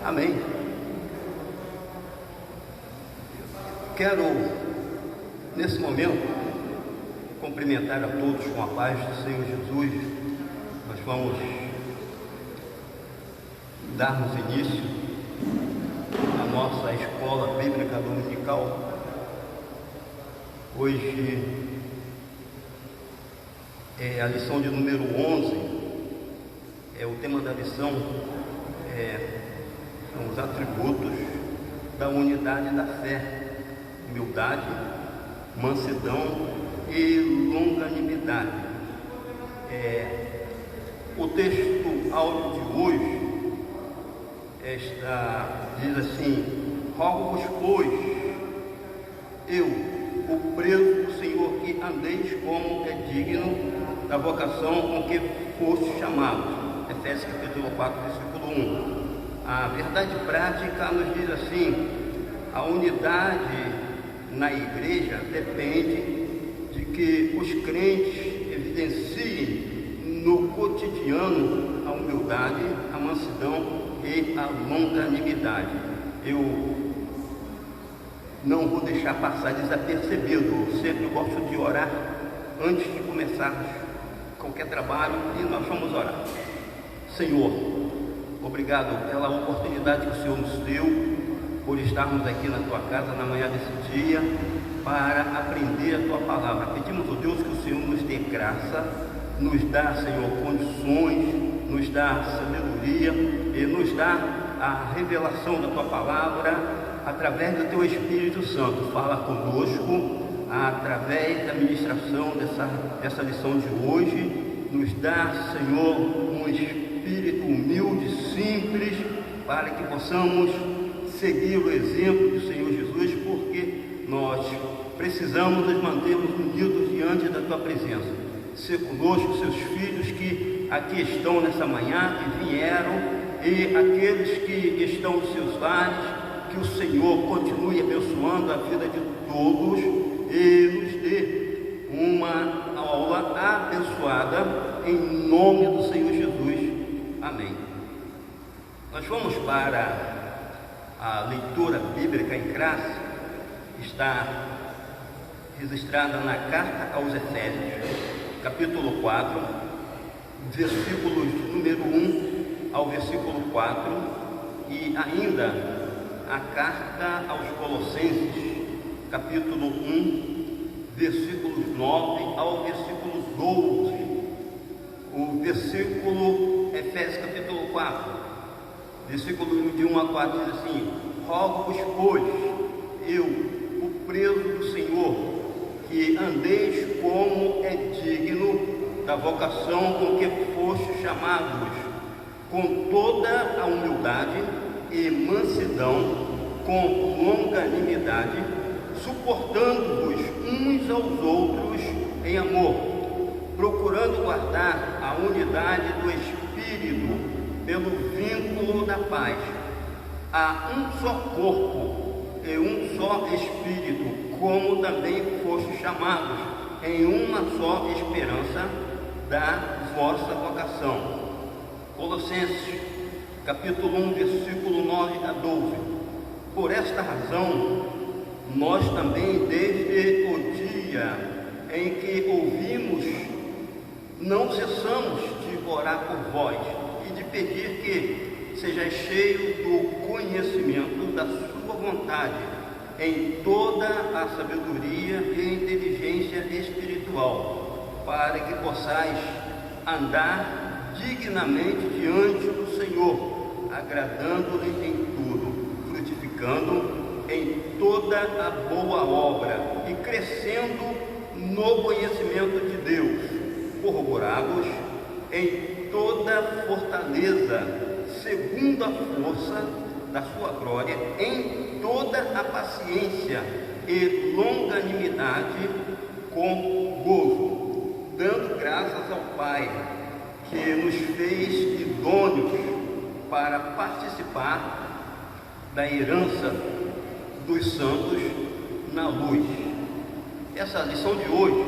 Amém. Quero, nesse momento, cumprimentar a todos com a paz do Senhor Jesus. Nós vamos darmos início à nossa escola bíblica dominical. Hoje é a lição de número 11. O tema da lição são os atributos da unidade da fé: humildade, mansidão e longanimidade. O texto áudio de hoje diz assim: rogo-vos, pois, eu, o preso do Senhor, que andeis como é digno da vocação com que foste chamados. Efésios capítulo 4, versículo 1. A verdade prática nos diz assim: a unidade na igreja depende de que os crentes evidenciem no cotidiano a humildade, a mansidão e a longanimidade. Eu não vou deixar passar desapercebido. Sempre gosto de orar antes de começarmos qualquer trabalho, e nós vamos orar. Senhor, obrigado pela oportunidade que o Senhor nos deu, por estarmos aqui na Tua casa na manhã desse dia, para aprender a Tua palavra. Pedimos, ó Deus, que o Senhor nos dê graça, nos dá, Senhor, condições, nos dá sabedoria e nos dá a revelação da Tua palavra através do Teu Espírito Santo. Fala conosco através da ministração dessa lição de hoje. Nos dá, Senhor, um espírito humilde, simples, para que possamos seguir o exemplo do Senhor Jesus, porque nós precisamos nos mantermos unidos diante da Tua presença. Ser conosco, seus filhos que aqui estão nessa manhã, que vieram, e aqueles que estão nos seus lares, que o Senhor continue abençoando a vida de todos e nos dê uma aula abençoada em nome do Senhor Jesus. Amém. Nós vamos para a leitura bíblica em classe. Está registrada na carta aos Efésios, capítulo 4, versículos número 1 ao versículo 4, e ainda a carta aos Colossenses, capítulo 1, versículos 9 ao versículo 12. O versículo Efésios capítulo 4, versículo de 1 a 4 diz assim: rogo-vos, pois, eu, o preso do Senhor, que andeis como é digno da vocação com que fostes chamados, com toda a humildade e mansidão, com longanimidade, suportando-vos uns aos outros em amor, procurando guardar a unidade do Espírito pelo vínculo da paz. Há um só corpo e um só Espírito, como também fostes chamados em uma só esperança da vossa vocação. Colossenses, capítulo 1, versículo 9 a 12. Por esta razão, nós também, desde o dia em que ouvimos, não cessamos de orar por vós e de pedir que sejais cheios do conhecimento da sua vontade, em toda a sabedoria e inteligência espiritual, para que possais andar dignamente diante do Senhor, agradando-lhe em tudo, frutificando em toda a boa obra e crescendo no conhecimento de Deus, corroborados em toda fortaleza, segundo a força da sua glória, em toda a paciência e longanimidade com gozo, dando graças ao Pai, que nos fez idôneos para participar da herança dos santos na luz. Essa lição de hoje,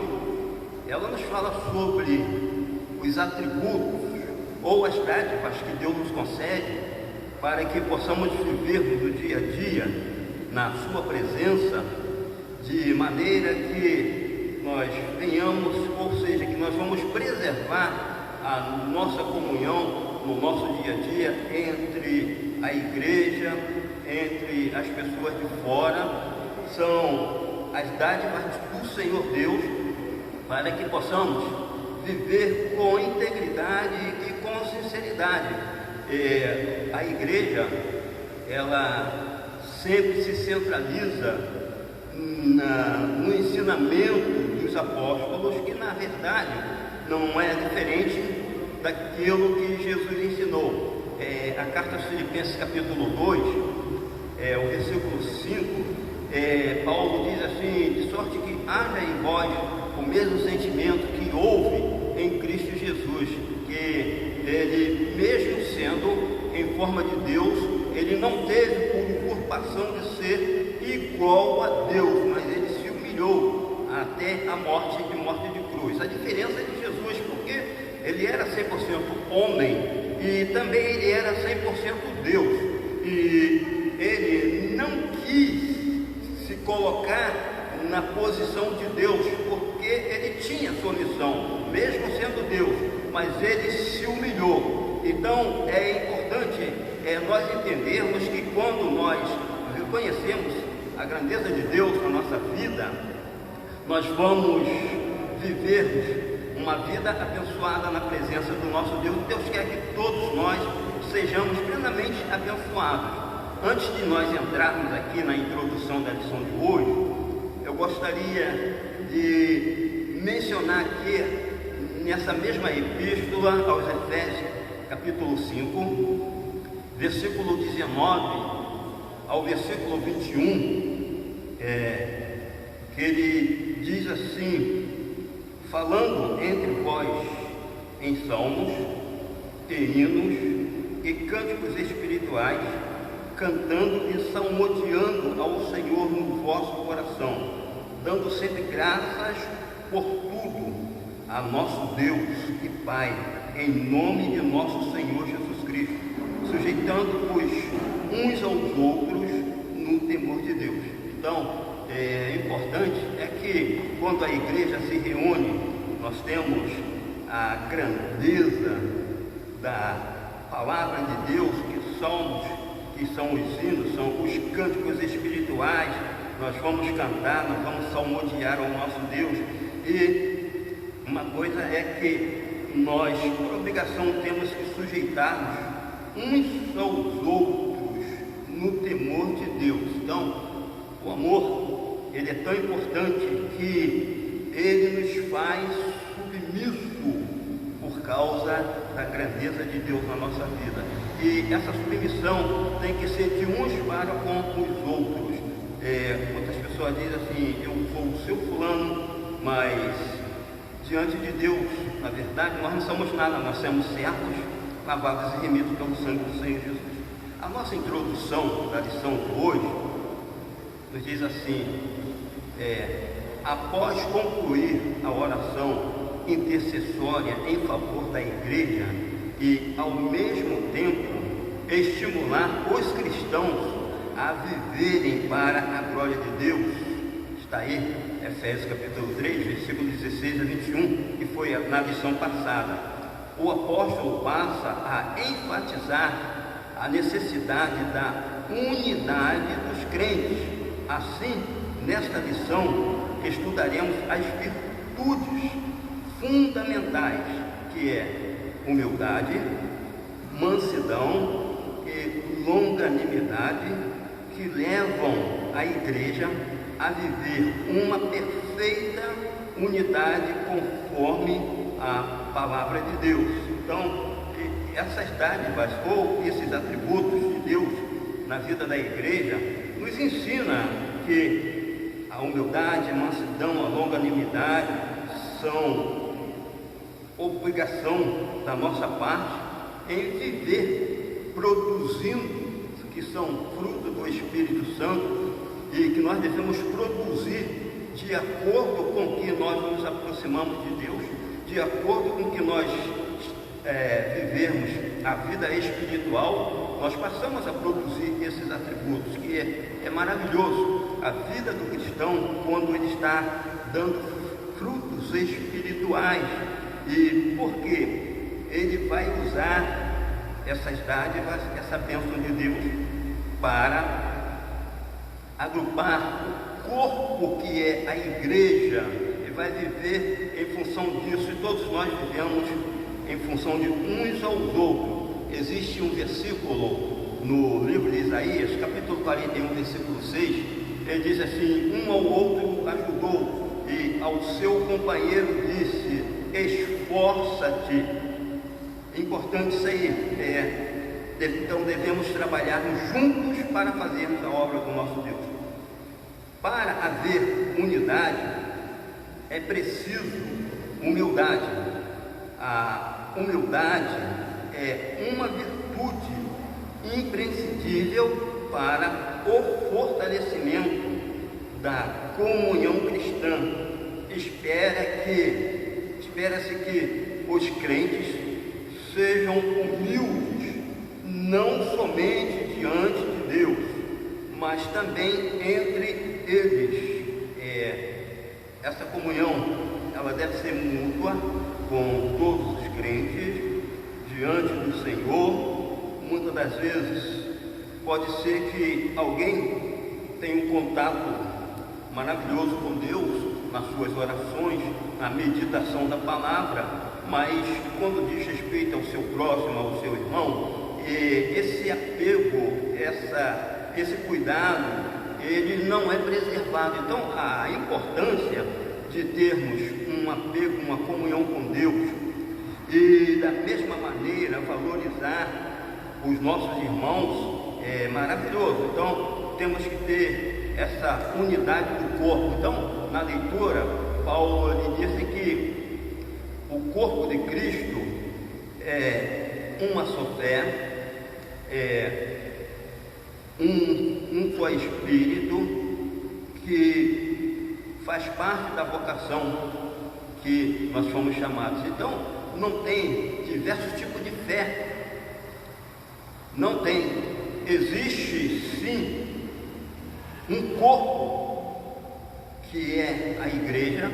ela nos fala sobre os atributos ou as dádivas que Deus nos concede para que possamos viver no dia a dia, na sua presença, de maneira que nós tenhamos, ou seja, que nós vamos preservar a nossa comunhão no nosso dia a dia entre a igreja, entre as pessoas de fora. São as dádivas do Senhor Deus, para que possamos viver com integridade e com sinceridade. A igreja, ela sempre se centraliza no ensinamento dos apóstolos, que na verdade não é diferente daquilo que Jesus ensinou. A carta aos Filipenses capítulo 2, o versículo 5, Paulo diz assim: de sorte que haja em vós o mesmo sentimento que houve em Cristo Jesus, que ele, mesmo sendo em forma de Deus, ele não teve por usurpação de ser igual a Deus, mas ele se humilhou até a morte e morte de cruz. A diferença de Jesus, porque ele era 100% homem e também ele era 100% Deus, e ele não quis se colocar na posição de Deus, porque ele tinha sua missão, mesmo sendo Deus, mas ele se humilhou. Então é importante nós entendermos que quando nós reconhecemos a grandeza de Deus na nossa vida, nós vamos viver uma vida abençoada na presença do nosso Deus. Deus quer que todos nós sejamos plenamente abençoados. Antes de nós entrarmos aqui na introdução da lição de hoje, eu gostaria de mencionar aqui, nessa mesma epístola aos Efésios, capítulo 5, versículo 19 ao versículo 21, que ele diz assim: falando entre vós em salmos e hinos e cânticos espirituais, cantando e salmodiando ao Senhor no vosso coração, dando sempre graças por tudo a nosso Deus e Pai, em nome de nosso Senhor Jesus Cristo, sujeitando-vos uns aos outros no temor de Deus. Então, importante é que quando a igreja se reúne, nós temos a grandeza da palavra de Deus, que são os hinos, são os cânticos espirituais. Nós vamos cantar, nós vamos salmodiar ao nosso Deus. E uma coisa é que nós, por obrigação, temos que sujeitar-nos uns aos outros no temor de Deus. Então, o amor, ele é tão importante que ele nos faz submisso por causa da grandeza de Deus na nossa vida. E essa submissão tem que ser de uns para com os outros. Muitas pessoas dizem assim: eu sou o seu fulano, mas diante de Deus, na verdade, nós não somos nada, nós somos servos lavados e remidos pelo sangue do Senhor Jesus. A nossa introdução da lição de hoje nos diz assim: após concluir a oração intercessória em favor da igreja e, ao mesmo tempo, estimular os cristãos a viverem para a glória de Deus. Está aí Efésios capítulo 3, versículos 16 a 21, que foi na lição passada. O apóstolo passa a enfatizar a necessidade da unidade dos crentes. Assim, nesta lição, estudaremos as virtudes fundamentais, que é humildade, mansidão e longanimidade, que levam a igreja a viver uma perfeita unidade conforme a palavra de Deus. Então, essas dádivas ou esses atributos de Deus na vida da igreja nos ensina que a humildade, a mansidão, a longanimidade são obrigação da nossa parte em viver produzindo, que são fruto do Espírito Santo, e que nós devemos produzir de acordo com que nós nos aproximamos de Deus, de acordo com que nós vivermos a vida espiritual, nós passamos a produzir esses atributos, que é maravilhoso a vida do cristão quando ele está dando frutos espirituais. E por quê? Ele vai usar essas dádivas, essa bênção de Deus, para agrupar o corpo que é a igreja. Ele vai viver em função disso, e todos nós vivemos em função de uns aos outros. Existe um versículo no livro de Isaías, capítulo 41, versículo 6, ele diz assim: um ao outro ajudou, e ao seu companheiro disse: esforça-te. Importante isso aí. Então devemos trabalhar juntos para fazermos a obra do nosso Deus. Para haver unidade, é preciso humildade. A humildade é uma virtude imprescindível para o fortalecimento da comunhão cristã. Espera-se que os crentes sejam humildes, não somente diante de Deus, mas também entre eles. Essa comunhão, ela deve ser mútua com todos os crentes diante do Senhor. Muitas das vezes pode ser que alguém tenha um contato maravilhoso com Deus nas suas orações, na meditação da palavra, mas quando diz respeito ao seu próximo, ao seu irmão, esse apego, esse cuidado, ele não é preservado. Então a importância de termos um apego, uma comunhão com Deus, e da mesma maneira valorizar os nossos irmãos é maravilhoso. Então temos que ter essa unidade do corpo. Então na leitura, Paulo lhe disse que o corpo de Cristo é uma só fé, um só Espírito, que faz parte da vocação que nós fomos chamados. Então não tem diversos tipos de fé, não tem. Existe sim um corpo que é a igreja,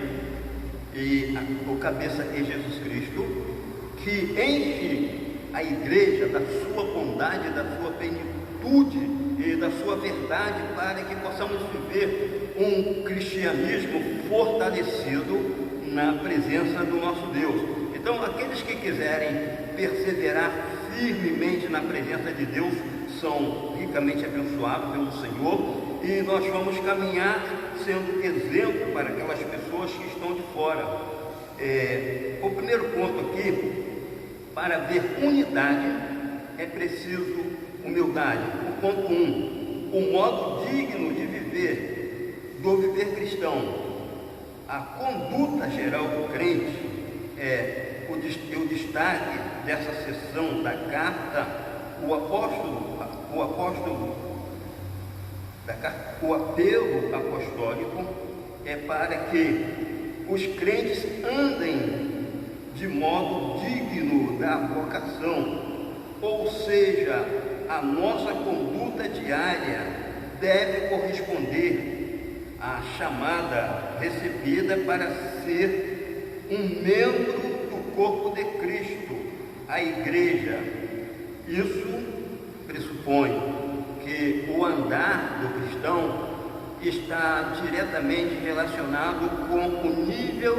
e o cabeça é Jesus Cristo, que enche a igreja da sua bondade, da sua plenitude e da sua verdade, para que possamos viver um cristianismo fortalecido na presença do nosso Deus. Então aqueles que quiserem perseverar firmemente na presença de Deus são ricamente abençoados pelo Senhor, e nós vamos caminhar sendo exemplo para aquelas pessoas que estão de fora. O primeiro ponto aqui, para haver unidade, é preciso humildade. O ponto 1, o modo digno de viver, do viver cristão. A conduta geral do crente é o destaque dessa seção da carta. O apelo apostólico é para que os crentes andem de modo digno da vocação, ou seja, a nossa conduta diária deve corresponder à chamada recebida para ser um membro do corpo de Cristo, a igreja. Isso pressupõe que o andar do cristão está diretamente relacionado com o nível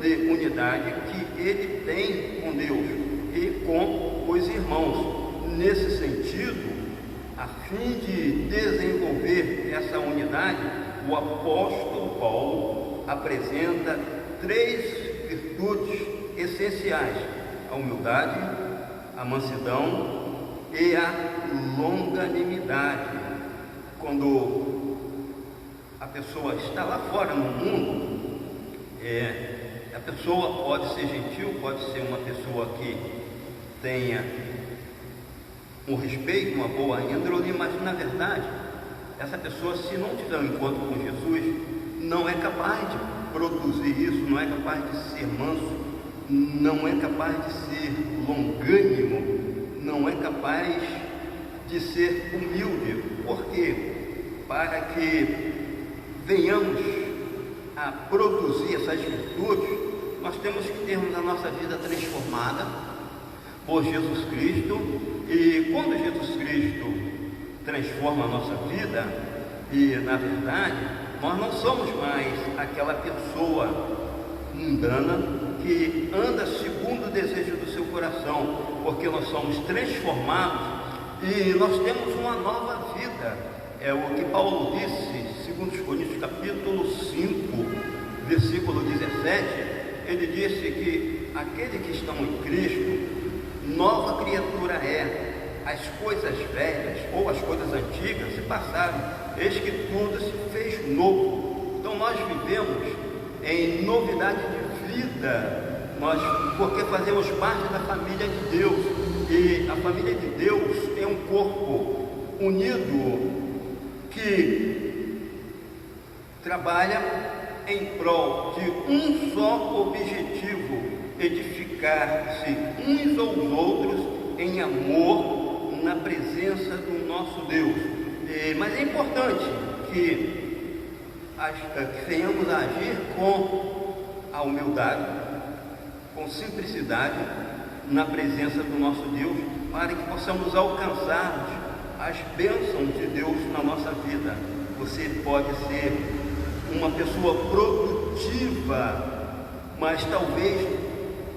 de unidade que ele tem com Deus e com os irmãos. Nesse sentido, a fim de desenvolver essa unidade, o apóstolo Paulo apresenta 3 virtudes essenciais: a humildade, a mansidão e a longanimidade. Quando a pessoa está lá fora no mundo, a pessoa pode ser gentil, pode ser uma pessoa que tenha um respeito, uma boa índole, mas na verdade essa pessoa, se não tiver um encontro com Jesus, não é capaz de produzir isso, não é capaz de ser manso, não é capaz de ser longânimo, não é capaz de ser humilde, porque para que venhamos a produzir essas virtudes, nós temos que termos a nossa vida transformada por Jesus Cristo. E quando Jesus Cristo transforma a nossa vida, e na verdade nós não somos mais aquela pessoa mundana que anda segundo o desejo do seu coração, porque nós somos transformados e nós temos uma nova vida. É o que Paulo disse, segundo os Coríntios capítulo 5, versículo 17, ele disse que aquele que estão em Cristo, nova criatura é. As coisas velhas ou as coisas antigas se passaram, eis que tudo se fez novo. Então nós vivemos em novidade de vida, porque fazemos parte da família de Deus, e a família de Deus é um corpo unido que trabalha em prol de um só objetivo: edificar-se uns aos outros em amor na presença do nosso Deus. Mas é importante que venhamos a agir com a humildade, com simplicidade na presença do nosso Deus, para que possamos alcançar as bênçãos de Deus na nossa vida. Você pode ser uma pessoa produtiva, mas talvez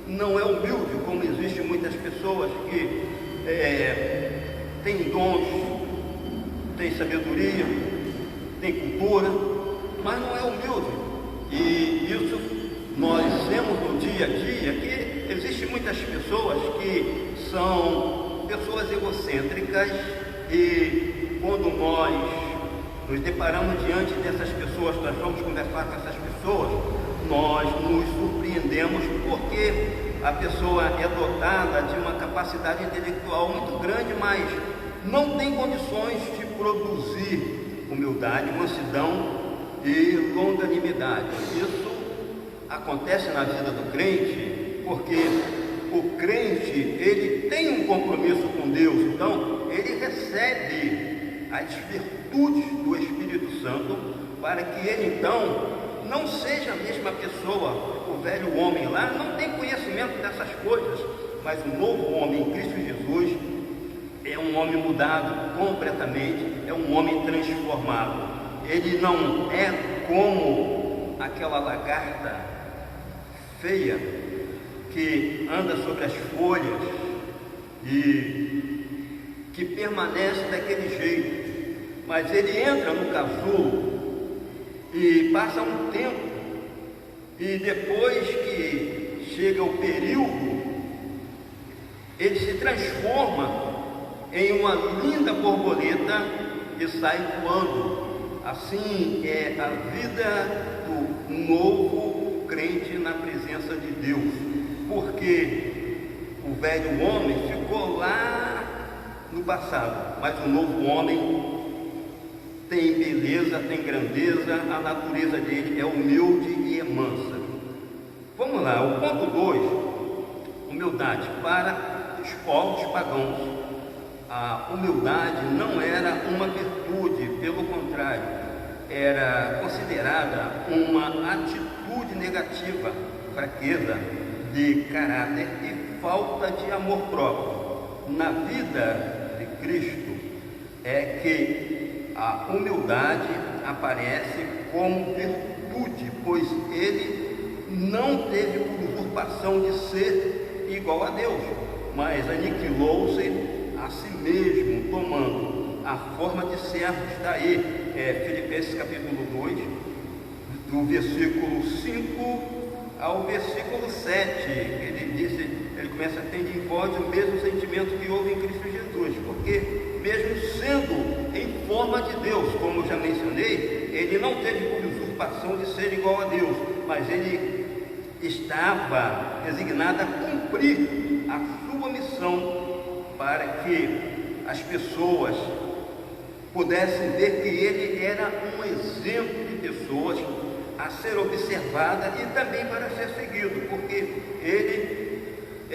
não é humilde, como existem muitas pessoas que têm dons, têm sabedoria, têm cultura, mas não é humilde. E isso nós vemos no dia a dia, que existem muitas pessoas que são pessoas egocêntricas, e quando nós nos deparamos diante dessas pessoas, nós vamos conversar com essas pessoas, nós nos surpreendemos, porque a pessoa é dotada de uma capacidade intelectual muito grande, mas não tem condições de produzir humildade, mansidão e longanimidade. Isso acontece na vida do crente, porque o crente, ele tem um compromisso com Deus, então ele recebe as virtudes do Espírito Santo, para que ele então não seja a mesma pessoa. O velho homem lá não tem conhecimento dessas coisas, mas o novo homem em Cristo Jesus é um homem mudado completamente, é um homem transformado. Ele não é como aquela lagarta feia que anda sobre as folhas e que permanece daquele jeito, mas ele entra no casulo e passa um tempo, e depois que chega o período, ele se transforma em uma linda borboleta e sai voando. Assim é a vida do novo crente na presença de Deus, porque o velho homem ficou lá no passado, mas o novo homem tem beleza, tem grandeza, a natureza dele é humilde e é mansa. Vamos lá, o ponto 2, humildade para os povos pagãos. A humildade não era uma virtude, pelo contrário, era considerada uma atitude negativa, fraqueza de caráter e falta de amor próprio. Na vida de Cristo é que a humildade aparece como virtude, pois ele não teve usurpação de ser igual a Deus, mas aniquilou-se a si mesmo, tomando a forma de servo. Está aí, Filipenses capítulo 2, do versículo 5 ao versículo 7, ele começa a ter em vós o mesmo sentimento que houve em Cristo Jesus, porque mesmo sendo em forma de Deus, como eu já mencionei, ele não teve por usurpação de ser igual a Deus, mas ele estava designado a cumprir a sua missão, para que as pessoas pudessem ver que ele era um exemplo de pessoas a ser observada e também para ser seguido, porque ele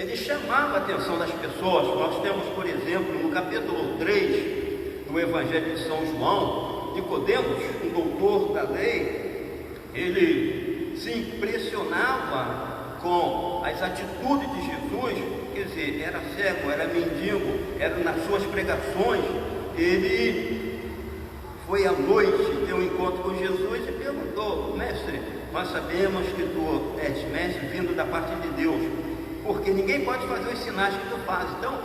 ele chamava a atenção das pessoas. Nós temos, por exemplo, no capítulo 3 do Evangelho de São João, Nicodemos, um doutor da lei, ele se impressionava com as atitudes de Jesus. Quer dizer, era cego, era mendigo, era nas suas pregações. Ele foi à noite ter um encontro com Jesus e perguntou: mestre, nós sabemos que tu és mestre vindo da parte de Deus, porque ninguém pode fazer os sinais que tu fazes. Então,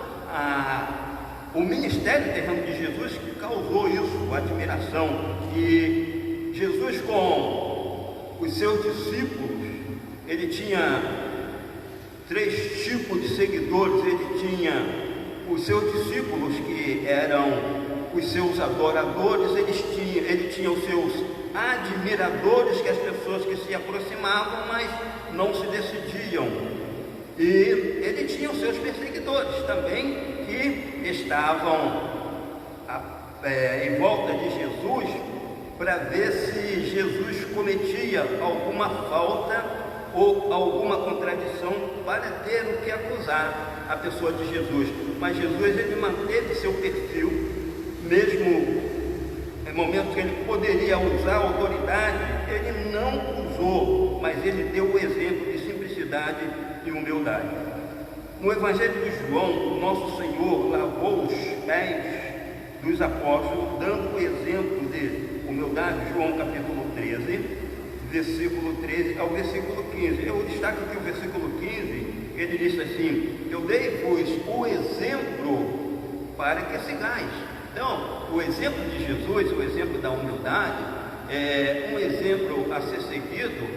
o ministério terreno de Jesus que causou isso, a admiração. E Jesus, com os seus discípulos, ele tinha 3 tipos de seguidores. Ele tinha os seus discípulos, que eram os seus adoradores. Ele tinha os seus admiradores, que as pessoas que se aproximavam, mas não se decidiam. E ele tinha os seus perseguidores também, que estavam em volta de Jesus, para ver se Jesus cometia alguma falta ou alguma contradição, para ter o que acusar a pessoa de Jesus. Mas Jesus, ele manteve seu perfil, mesmo em momentos que ele poderia usar a autoridade, ele não usou, mas ele deu o exemplo de simplicidade e humildade. No Evangelho de João, o nosso Senhor lavou os pés dos apóstolos, dando o exemplo de humildade. João capítulo 13, versículo 13 ao versículo 15. Eu destaco aqui o versículo 15, ele diz assim: eu dei-vos o exemplo para que sigais. Então, o exemplo de Jesus, o exemplo da humildade, é um exemplo a ser seguido,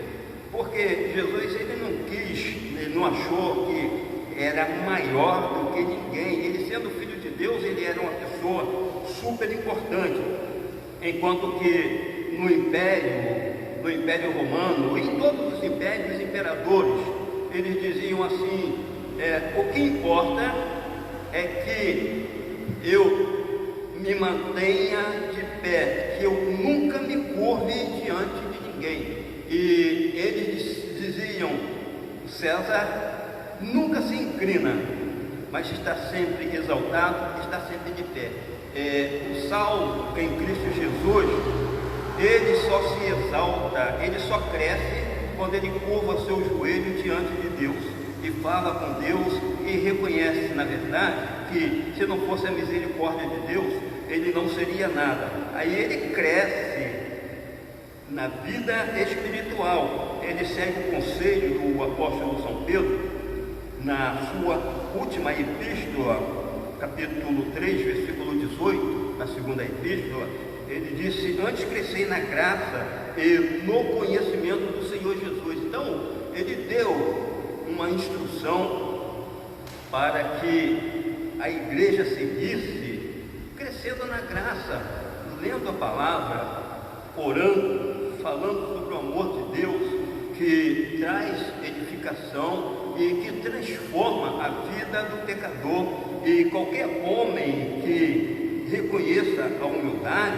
porque Jesus, ele não quis, ele não achou que era maior do que ninguém. Ele, sendo filho de Deus, ele era uma pessoa super importante, enquanto que no Império Romano, em todos os impérios, os imperadores, eles diziam assim: o que importa é que eu me mantenha de pé, que eu nunca me curve diante de ninguém. E eles diziam: César nunca se inclina, mas está sempre exaltado, está sempre de pé. O salvo em Cristo Jesus, ele só se exalta, ele só cresce quando ele curva seu joelho diante de Deus e fala com Deus e reconhece, na verdade, que se não fosse a misericórdia de Deus, ele não seria nada. Aí ele cresce na vida espiritual. Ele segue o conselho do apóstolo São Pedro na sua última epístola, capítulo 3, versículo 18, na segunda epístola. Ele disse: antes crescei na graça e no conhecimento do Senhor Jesus. Então, ele deu uma instrução para que a igreja seguisse crescendo na graça, lendo a palavra, orando, falando sobre o amor de Deus, que traz edificação e que transforma a vida do pecador. E qualquer homem que reconheça a humildade,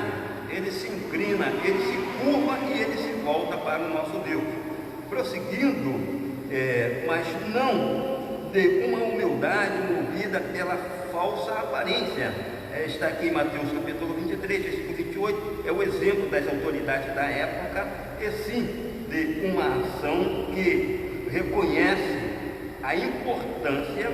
ele se inclina, ele se curva e ele se volta para o nosso Deus, prosseguindo, mas não de uma humildade movida pela falsa aparência. Está aqui em Mateus capítulo 23, versículo 28, é o exemplo das autoridades da época, e sim de uma ação que reconhece a importância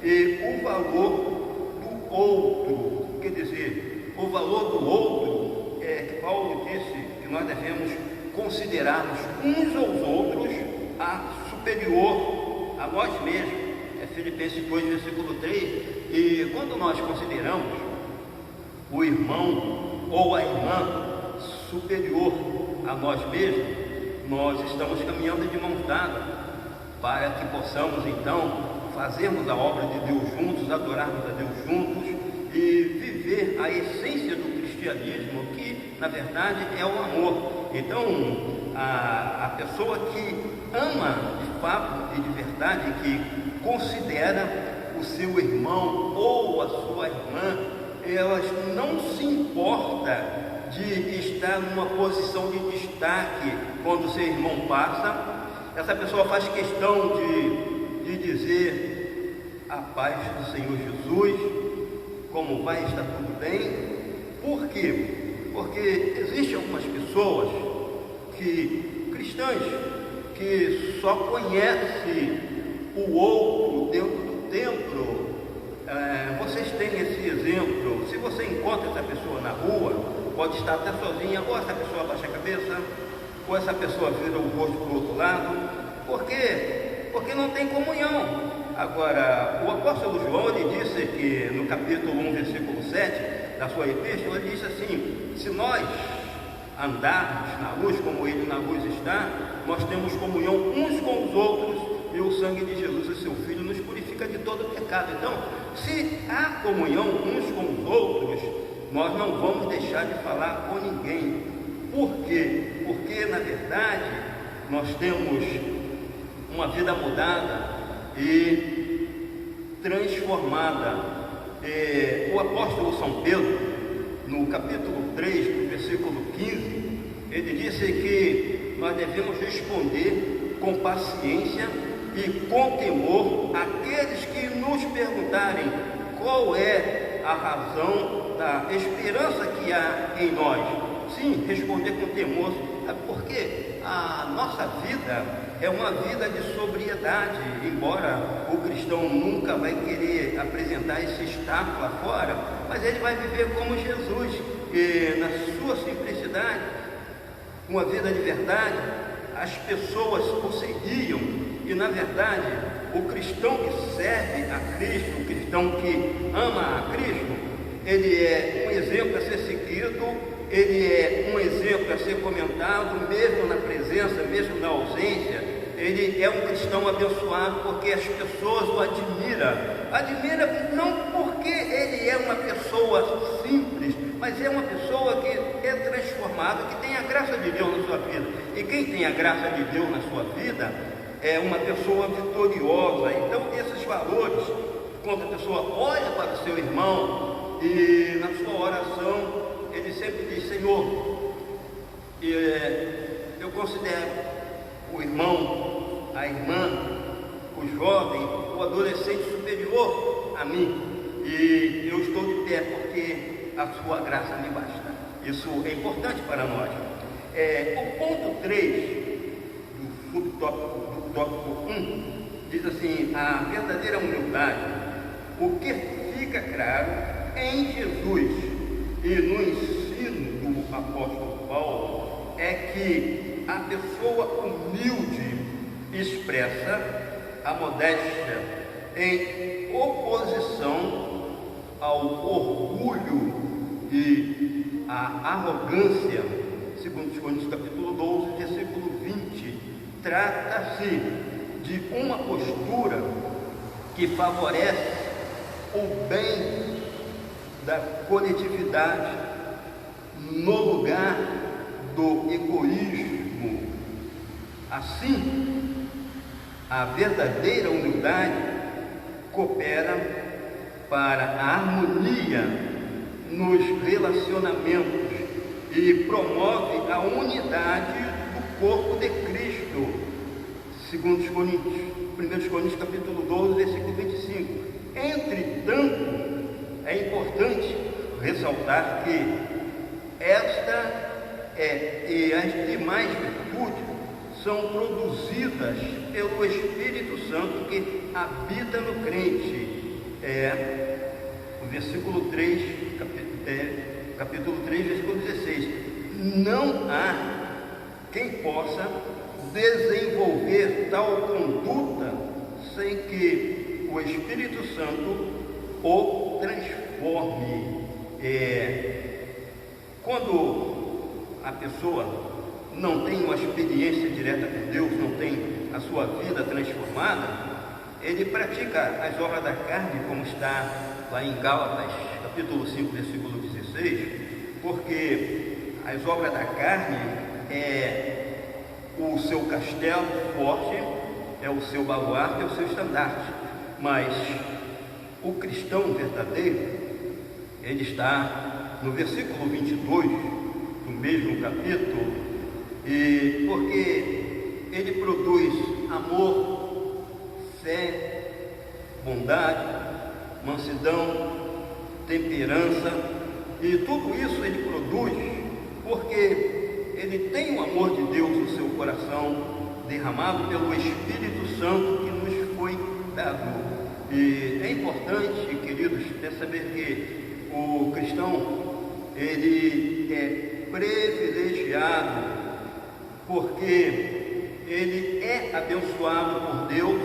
e o valor do outro. Quer dizer, o valor do outro é que Paulo disse que nós devemos considerarmos uns aos outros superior a nós mesmos. É Filipenses 2, versículo 3. E quando nós consideramos o irmão ou a irmã superior a nós mesmos, nós estamos caminhando de mãos dadas para que possamos então fazermos a obra de Deus juntos, adorarmos a Deus juntos e viver a essência do cristianismo, que na verdade é o amor. Então, a pessoa que ama de fato e de verdade, que considera o seu irmão ou a sua irmã, elas não se importa de estar numa posição de destaque quando seu irmão passa. Essa pessoa faz questão de dizer: a paz do Senhor Jesus, como vai? Está tudo bem? Por quê? Porque existem algumas pessoas cristãs, que só conhecem o outro dentro do templo. Vocês têm esse exemplo. Se você encontra essa pessoa na rua, pode estar até sozinha, ou essa pessoa abaixa a cabeça, ou essa pessoa vira o rosto para o outro lado. Por quê? Porque não tem comunhão. Agora, o apóstolo João, ele disse que no capítulo 1, versículo 7 da sua epístola, ele disse assim: se nós andarmos na luz como ele na luz está, nós temos comunhão uns com os outros, e o sangue de Jesus e seu Filho nos purifica de todo pecado. Então, se há comunhão uns com os outros, nós não vamos deixar de falar com ninguém. Por quê? Porque, na verdade, nós temos uma vida mudada e transformada. O apóstolo São Pedro, no capítulo 3, versículo 15, ele disse que nós devemos responder com paciência e com temor àqueles que nos perguntarem qual é a razão da esperança que há em nós. Sim, responder com temor, porque a nossa vida é uma vida de sobriedade, embora o cristão nunca vai querer apresentar esse estáculo lá fora, mas ele vai viver como Jesus, e na sua simplicidade, uma vida de verdade. As pessoas o seguiam, e na verdade, o cristão que serve a Cristo, o cristão que ama a Cristo, ele é um exemplo a ser seguido, ele é um exemplo a ser comentado, mesmo na presença, mesmo na ausência. Ele é um cristão abençoado, porque as pessoas o admiram não porque ele é uma pessoa simples, mas é uma pessoa que é transformada, que tem a graça de Deus na sua vida. E quem tem a graça de Deus na sua vida é uma pessoa vitoriosa. Então, esses valores, quando a pessoa olha para o seu irmão e na sua oração ele sempre diz: Senhor, eu considero o irmão, a irmã, o jovem, o adolescente superior a mim, e eu estou de pé porque a sua graça me basta. Isso é importante para nós. O ponto 3 do subtópico 1 diz assim: a verdadeira humildade. O que fica claro em Jesus e no ensino do apóstolo Paulo é que a pessoa humilde expressa a modéstia em oposição ao orgulho e à arrogância. Segundo Coríntios capítulo 12, versículo 20, trata-se de uma postura que favorece o bem da coletividade no lugar do egoísmo. Assim, a verdadeira humildade coopera para a harmonia nos relacionamentos e promove a unidade do corpo de Cristo. Segundo os Coríntios, 1 Coríntios capítulo 12, versículo 25. Entretanto, é importante ressaltar que esta e as demais virtudes são produzidas pelo Espírito Santo que habita no crente. O versículo 3, capítulo 3, versículo 16. Não há quem possa desenvolver tal conduta sem que o Espírito Santo o transforme. Quando a pessoa não tem uma experiência direta com Deus, não tem a sua vida transformada, ele pratica as obras da carne, como está lá em Gálatas, capítulo 5, versículo 16, porque as obras da carne é o seu castelo forte, é o seu baluarte, é o seu estandarte, mas o cristão verdadeiro, ele está no versículo 22 do mesmo capítulo, e porque ele produz amor, fé, bondade, mansidão, temperança, e tudo isso ele produz porque ele tem o amor de Deus no seu coração, derramado pelo Espírito Santo que nos foi dado. E é importante, queridos, saber que o cristão, ele é privilegiado porque ele é abençoado por Deus,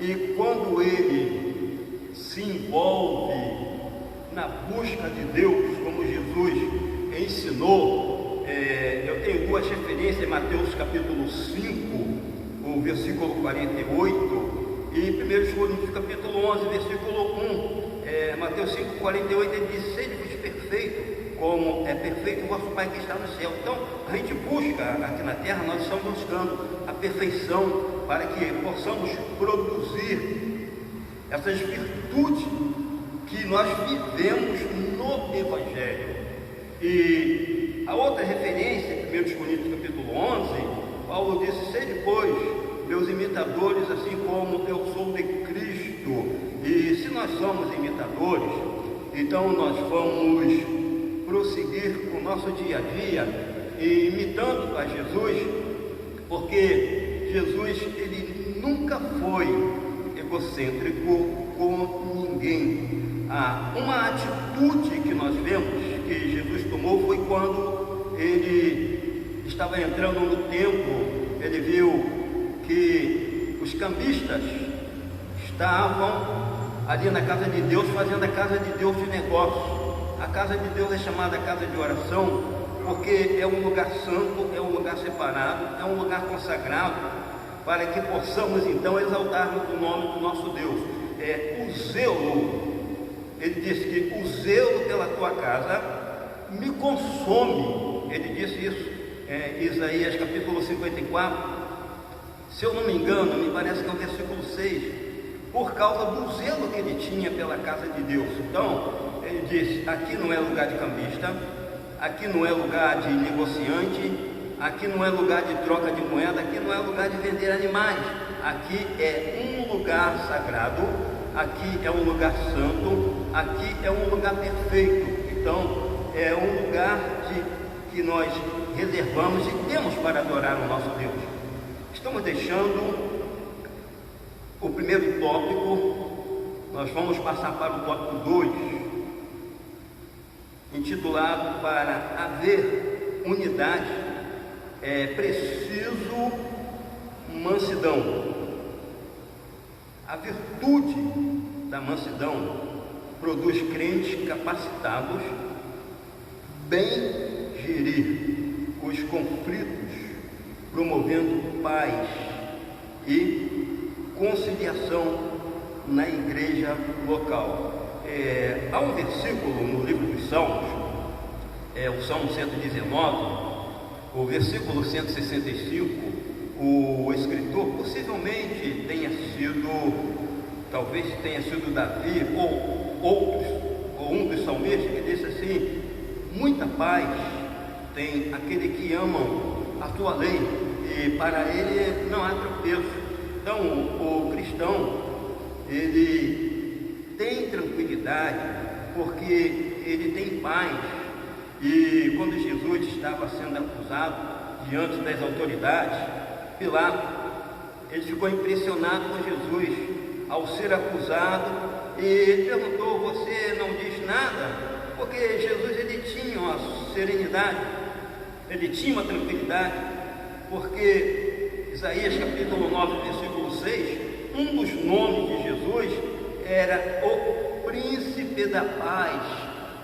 e quando ele se envolve na busca de Deus, como Jesus ensinou, eu tenho duas referências, Mateus capítulo 5, o versículo 48, e 1 Coríntios capítulo 11, versículo 1, Mateus 5, 48, ele diz: sede-vos perfeito, como é perfeito o vosso Pai que está no céu. Então, a gente busca aqui na terra, nós estamos buscando a perfeição para que possamos produzir essas virtudes que nós vivemos no Evangelho. E a outra referência, 1 Coríntios capítulo 11, Paulo disse: sede, pois, meus imitadores, assim como eu sou de Cristo. E se nós somos imitadores, então nós vamos prosseguir com o nosso dia a dia, imitando a Jesus, porque Jesus, ele nunca foi egocêntrico com ninguém. Uma atitude que nós vemos que Jesus tomou foi quando ele estava entrando no templo. Ele viu que os cambistas estavam ali na casa de Deus, fazendo a casa de Deus de negócio. A casa de Deus é chamada casa de oração porque é um lugar santo, é um lugar separado, é um lugar consagrado, para que possamos então exaltar o nome do nosso Deus. O zelo, ele disse que o zelo pela tua casa me consome. Ele disse isso em Isaías capítulo 54, se eu não me engano, me parece que é o versículo 6, por causa do zelo que ele tinha pela casa de Deus. Então, ele disse: aqui não é lugar de cambista, aqui não é lugar de negociante, aqui não é lugar de troca de moeda, aqui não é lugar de vender animais, aqui é um lugar sagrado, aqui é um lugar santo, aqui é um lugar perfeito. Então, é um lugar que nós reservamos e temos para adorar o nosso Deus. Estamos deixando o primeiro tópico, nós vamos passar para o tópico 2, intitulado: para haver unidade é preciso mansidão. A virtude da mansidão produz crentes capacitados, bem gerir os conflitos, promovendo paz e conciliação na igreja local. Há um versículo no livro dos Salmos, o Salmo 119, o versículo 165, o escritor possivelmente talvez tenha sido Davi ou um dos salmistas, que disse assim: muita paz tem aquele que amam a tua lei, e para ele não há tropeço. Então, o cristão, ele tem tranquilidade, porque ele tem paz. E quando Jesus estava sendo acusado diante das autoridades, Pilatos, ele ficou impressionado com Jesus ao ser acusado e perguntou: você não diz nada? Porque Jesus, ele tinha uma serenidade, ele tinha uma tranquilidade, porque Isaías capítulo 9, versículo 6, um dos nomes de Jesus era o Príncipe da Paz.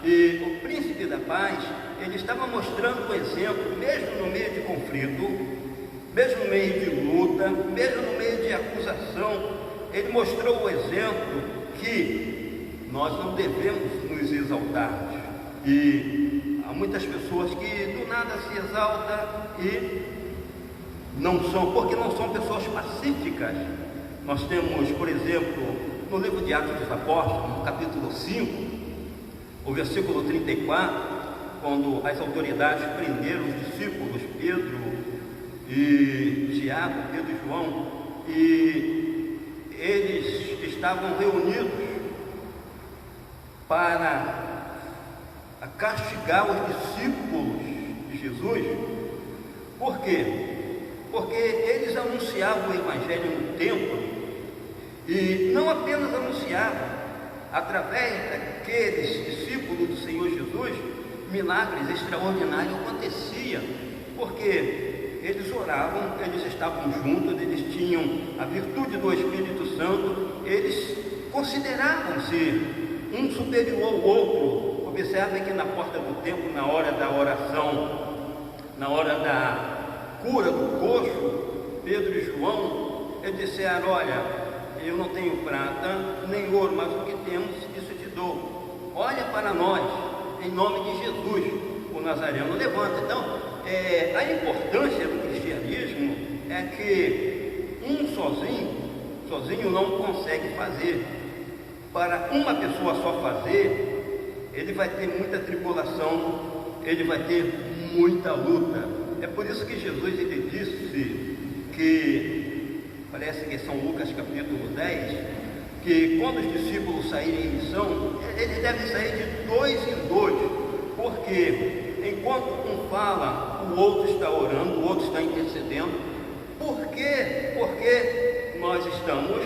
E o Príncipe da Paz, ele estava mostrando o exemplo, mesmo no meio de conflito, mesmo no meio de luta, mesmo no meio de acusação, ele mostrou o exemplo que nós não devemos nos exaltar. E há muitas pessoas que do nada se exaltam e porque não são pessoas pacíficas. Nós temos, por exemplo, no livro de Atos dos Apóstolos, no capítulo 5, o versículo 34, quando as autoridades prenderam os discípulos Pedro e Tiago, Pedro e João, e eles estavam reunidos para castigar os discípulos de Jesus. Por quê? Porque eles anunciavam o Evangelho no templo, e não apenas anunciavam, através daqueles discípulos do Senhor Jesus, milagres extraordinários aconteciam, porque eles oravam, eles estavam juntos, eles tinham a virtude do Espírito Santo, eles consideravam-se um superior ao outro. Observem que na porta do templo, na hora da oração, na hora da cura do coxo, Pedro e João, eles disseram: olha, eu não tenho prata nem ouro, mas o que temos, isso te dou. Olha para nós, em nome de Jesus, o Nazareno. Levanta. Então, a importância do cristianismo é que um sozinho não consegue fazer. Para uma pessoa só fazer, ele vai ter muita tribulação, ele vai ter muita luta. É por isso que Jesus, ele disse que, parece que é São Lucas capítulo 10, que quando os discípulos saírem em missão, eles devem sair de 2 em 2, porque enquanto um fala, o outro está orando, o outro está intercedendo. Por quê? Porque nós estamos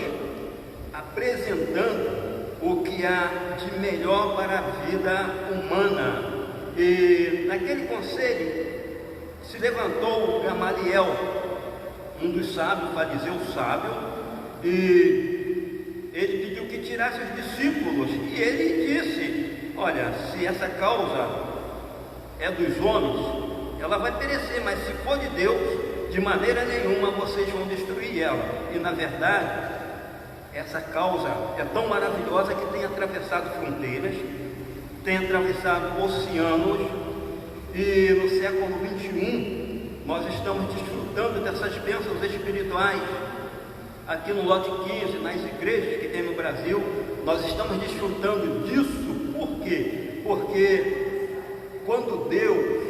apresentando o que há de melhor para a vida humana. E naquele conselho se levantou Gamaliel, um dos sábios, fariseu sábio, e ele pediu que tirasse os discípulos, e ele disse: olha, se essa causa é dos homens, ela vai perecer, mas se for de Deus, de maneira nenhuma vocês vão destruir ela. E na verdade, essa causa é tão maravilhosa que tem atravessado fronteiras, tem atravessado oceanos, e no século 21 nós estamos desfrutando dessas bênçãos espirituais. Aqui no lote 15, nas igrejas que tem no Brasil, nós estamos desfrutando disso. Por quê? Porque quando Deus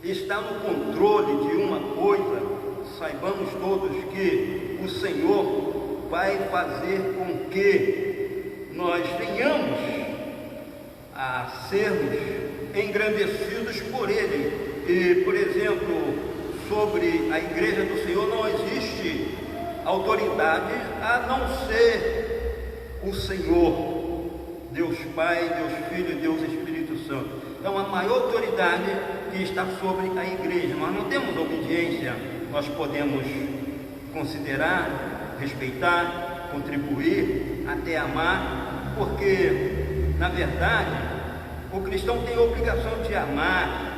está no controle de uma coisa, saibamos todos que o Senhor vai fazer com que nós venhamos a sermos engrandecidos por Ele. E, por exemplo, sobre a igreja do Senhor não existe autoridade a não ser o Senhor, Deus Pai, Deus Filho, Deus Espírito Santo. Então, a maior autoridade que está sobre a igreja. Nós não temos obediência, nós podemos considerar, respeitar, contribuir, até amar, porque, na verdade, o cristão tem a obrigação de amar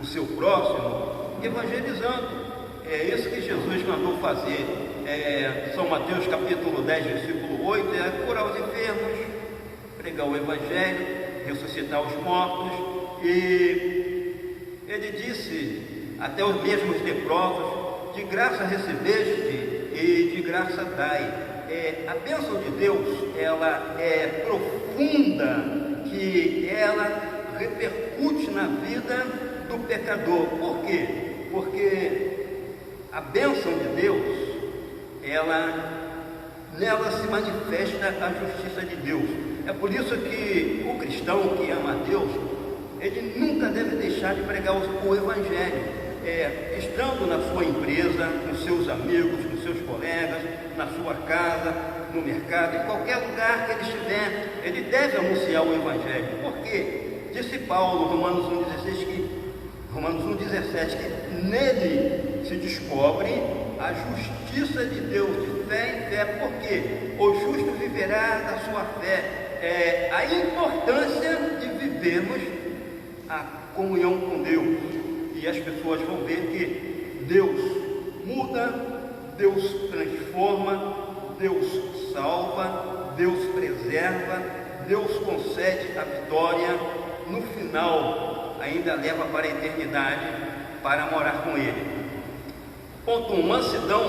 o seu próximo, evangelizando. É isso que Jesus mandou fazer. São Mateus capítulo 10, versículo 8, é curar os enfermos, pregar o evangelho, ressuscitar os mortos. E ele disse até os mesmos leprosos: de graça recebeste e de graça dai. A bênção de Deus, ela é profunda, que ela repercute na vida do pecador. Por quê? Porque a bênção de Deus, nela se manifesta a justiça de Deus. É por isso que o cristão que ama a Deus, ele nunca deve deixar de pregar o evangelho. Estando na sua empresa, com seus amigos, com seus colegas, na sua casa, no mercado, em qualquer lugar que ele estiver, ele deve anunciar o evangelho. Por quê? Disse Paulo, Romanos 1,17, que nele se descobre a justiça de Deus, de fé em fé. Por quê? O justo viverá da sua fé. A importância de vivermos a comunhão com Deus, e as pessoas vão ver que Deus muda, Deus transforma, Deus salva, Deus preserva, Deus concede a vitória. No final, ainda leva para a eternidade para morar com Ele. Ponto 1, mansidão,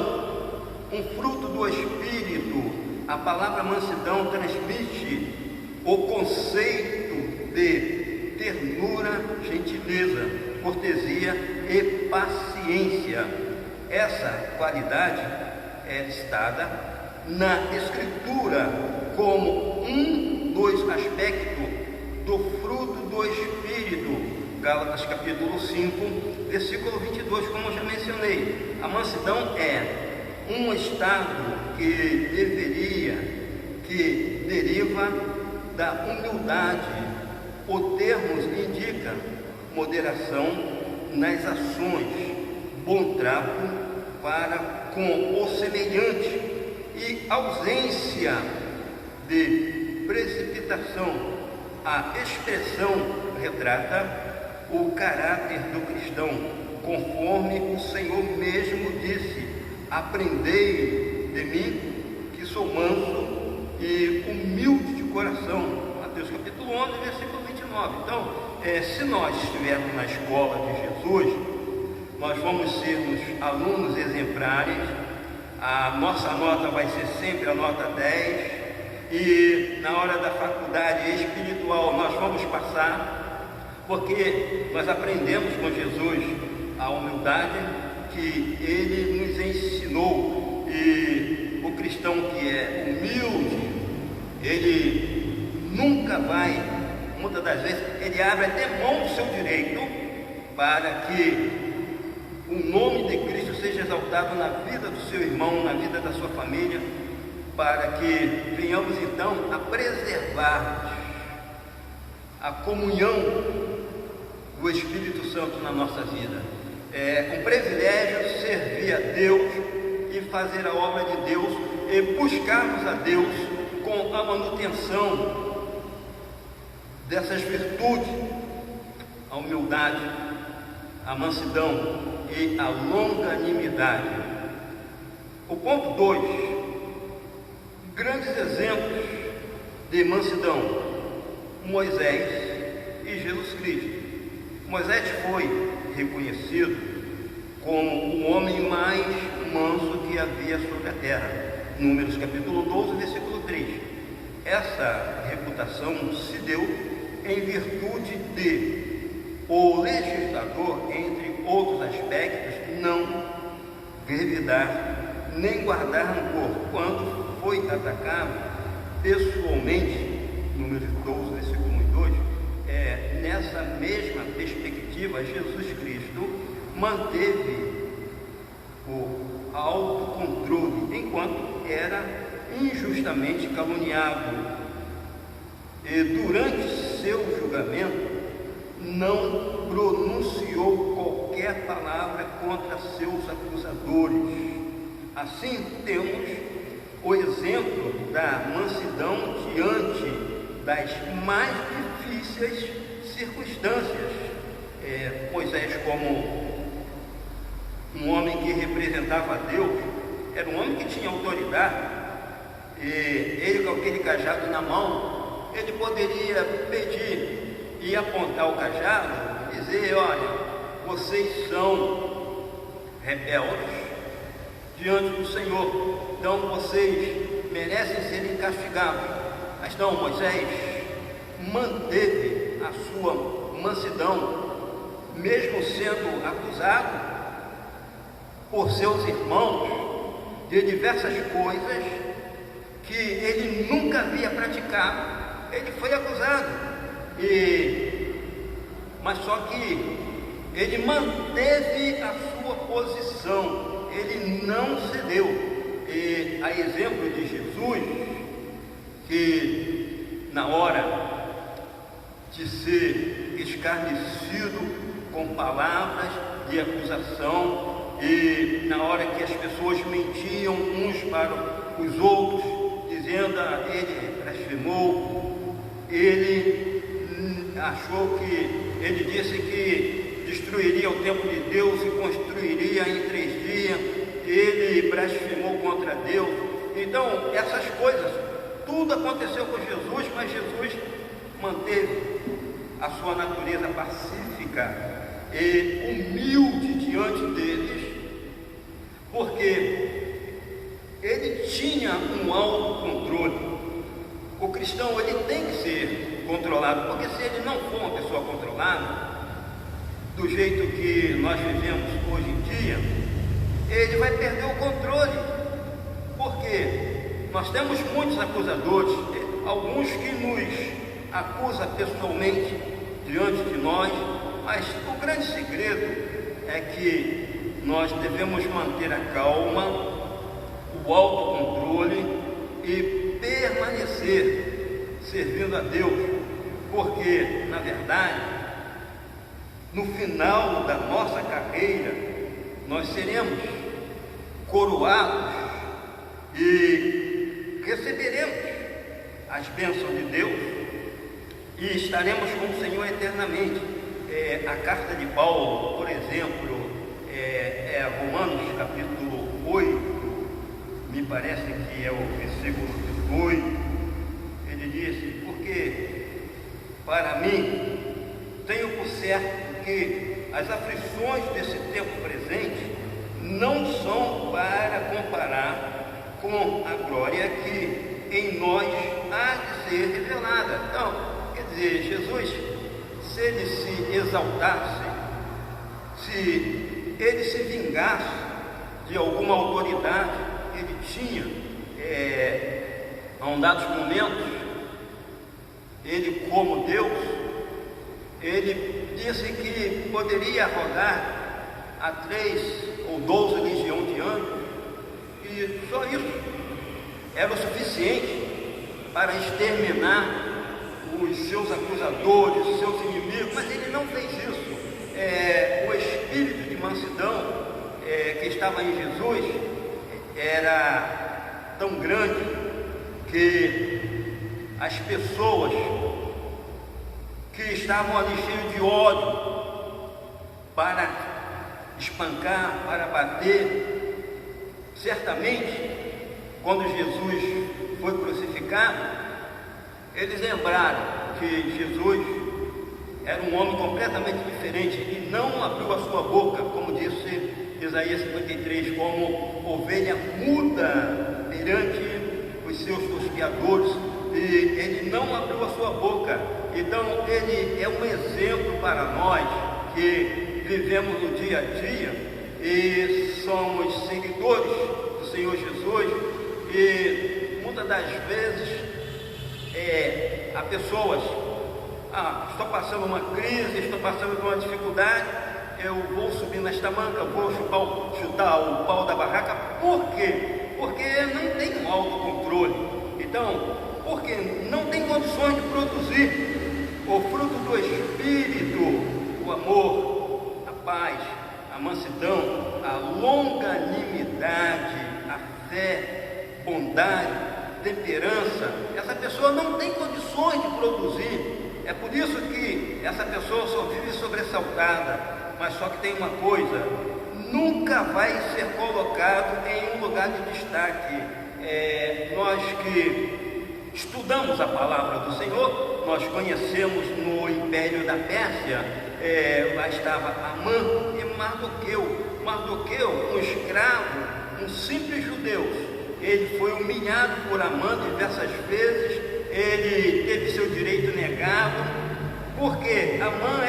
um fruto do Espírito. A palavra mansidão transmite o conceito de ternura, gentileza, cortesia e paciência. Essa qualidade é estada na Escritura como um dos aspectos do fruto do Espírito. Gálatas capítulo 5, versículo 22, como eu já mencionei. A mansidão é um estado que deriva da humildade. O termo indica moderação nas ações, bom trato para com o semelhante e ausência de precipitação. A expressão retrata o caráter do cristão, conforme o Senhor mesmo disse: aprendei de mim, que sou manso e humilde de coração. Mateus capítulo 11, versículo 29. Então, se nós estivermos na escola de Jesus, nós vamos sermos alunos exemplares. A nossa nota vai ser sempre a nota 10, e na hora da faculdade espiritual nós vamos passar, porque nós aprendemos com Jesus a humildade que Ele nos ensinou. E o cristão que é humilde, ele nunca vai, muitas das vezes, ele abre até mão do seu direito para que o nome de Cristo seja exaltado na vida do seu irmão, na vida da sua família, para que venhamos então a preservar a comunhão do Espírito Santo na nossa vida. É um privilégio servir a Deus e fazer a obra de Deus e buscarmos a Deus com a manutenção dessas virtudes, a humildade, a mansidão e a longanimidade. O ponto 2, grandes exemplos de mansidão: Moisés e Jesus Cristo. Moisés foi reconhecido como o homem mais manso que havia sobre a terra. Números capítulo 12, versículo 3. Essa reputação se deu em virtude de o legislador, entre outros aspectos, não revidar nem guardar rancor quando foi atacado pessoalmente. Números 12, versículo 1 e 2. Nessa mesma perspectiva, Jesus Cristo manteve o autocontrole enquanto era injustamente caluniado, e durante seu julgamento não pronunciou qualquer palavra contra seus acusadores. Assim temos o exemplo da mansidão diante das mais difíceis circunstâncias. Moisés, como um homem que representava a Deus, era um homem que tinha autoridade, e ele, com aquele cajado na mão, ele poderia pedir e apontar o cajado e dizer: olha, vocês são rebeldes diante do Senhor, então vocês merecem serem castigados. Mas não, Moisés manteve a sua mansidão, mesmo sendo acusado por seus irmãos de diversas coisas que ele nunca havia praticado. Ele foi acusado, mas só que ele manteve a sua posição, ele não cedeu. E a exemplo de Jesus, que na hora de ser escarnecido com palavras de acusação, e na hora que as pessoas mentiam uns para os outros, dizendo: ele blasfemou, ele achou que, ele disse que destruiria o templo de Deus e construiria em 3 dias, ele blasfemou contra Deus. Então, essas coisas, tudo aconteceu com Jesus, mas Jesus manteve a sua natureza pacífica e humilde diante deles, porque ele tinha um autocontrole. O cristão, ele tem que ser controlado, porque se ele não for uma pessoa controlada, do jeito que nós vivemos hoje em dia, ele vai perder o controle. Por quê? nós temos muitos acusadores, alguns que nos acusam pessoalmente diante de nós, mas o grande segredo é que nós devemos manter a calma, o autocontrole e permanecer servindo a Deus, porque, na verdade, no final da nossa carreira, nós seremos coroados e receberemos as bênçãos de Deus e estaremos com o Senhor eternamente. A carta de Paulo, por exemplo, Romanos capítulo 8, me parece que é o versículo 18, ele disse: porque para mim tenho por certo que as aflições desse tempo presente não são para comparar com a glória que em nós há de ser revelada. Então, quer dizer, Jesus, se ele se exaltasse, se ele se vingasse de alguma autoridade que ele tinha, a um dados momentos, ele como Deus, ele disse que poderia rodar a 3 ou 12 legiões de anjos, e só isso era o suficiente para exterminar os seus acusadores, os seus inimigos, mas ele não fez isso. O espírito de mansidão que estava em Jesus era tão grande que as pessoas que estavam ali cheios de ódio para espancar, para bater, certamente, quando Jesus foi crucificado, eles lembraram que Jesus era um homem completamente diferente e não abriu a sua boca, como disse Isaías 53, como ovelha muda perante os seus tosqueadores, e ele não abriu a sua boca. Então ele é um exemplo para nós que vivemos no dia a dia e somos seguidores do Senhor Jesus, e muitas das vezes há pessoas: estou passando uma crise, estou passando por uma dificuldade, eu vou subir nesta manca, vou chutar o pau da barraca. Por quê? Porque não tem um autocontrole. Então, porque não tem condições de produzir o fruto do Espírito, o amor, a paz, a mansidão, a longanimidade, a fé, bondade, temperança. Essa pessoa não tem condições de produzir. É por isso que essa pessoa só vive sobressaltada. Mas só que tem uma coisa: nunca vai ser colocado em um lugar de destaque. Nós que estudamos a palavra do Senhor, nós conhecemos no Império da Pérsia, lá estava Amã e Mardoqueu. Mardoqueu, um escravo, um simples judeu, ele foi humilhado por Amã diversas vezes, ele teve seu direito negado, porque Amã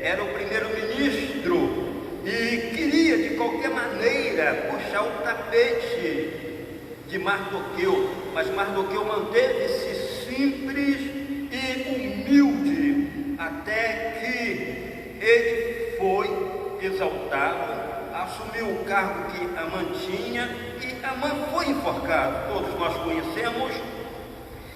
era o primeiro-ministro e queria de qualquer maneira puxar o tapete de Mardoqueu, mas Mardoqueu manteve-se simples e humilde até que ele foi exaltado, assumiu o cargo que Amã tinha, e Amã foi enforcado. Todos nós conhecemos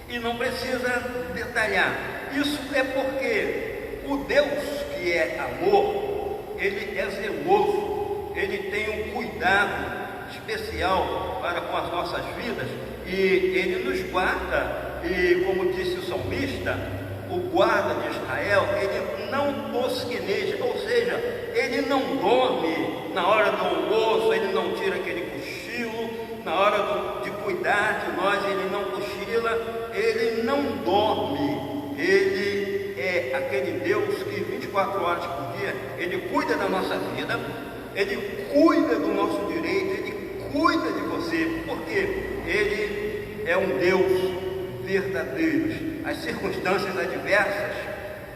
e não precisa detalhar. Isso é porque o Deus que é amor, ele é zeloso, ele tem um cuidado especial para com as nossas vidas, e ele nos guarda. E como disse o salmista, o guarda de Israel, ele não tosqueneja, ou seja, ele não dorme na hora do almoço, ele não tira aquele cochilo, na hora de cuidar de nós, ele não cochila, ele não dorme. Ele é aquele Deus que 24 horas por dia, ele cuida da nossa vida, ele cuida do nosso direito, ele cuida de você, porque ele é um Deus verdadeiro. As circunstâncias adversas,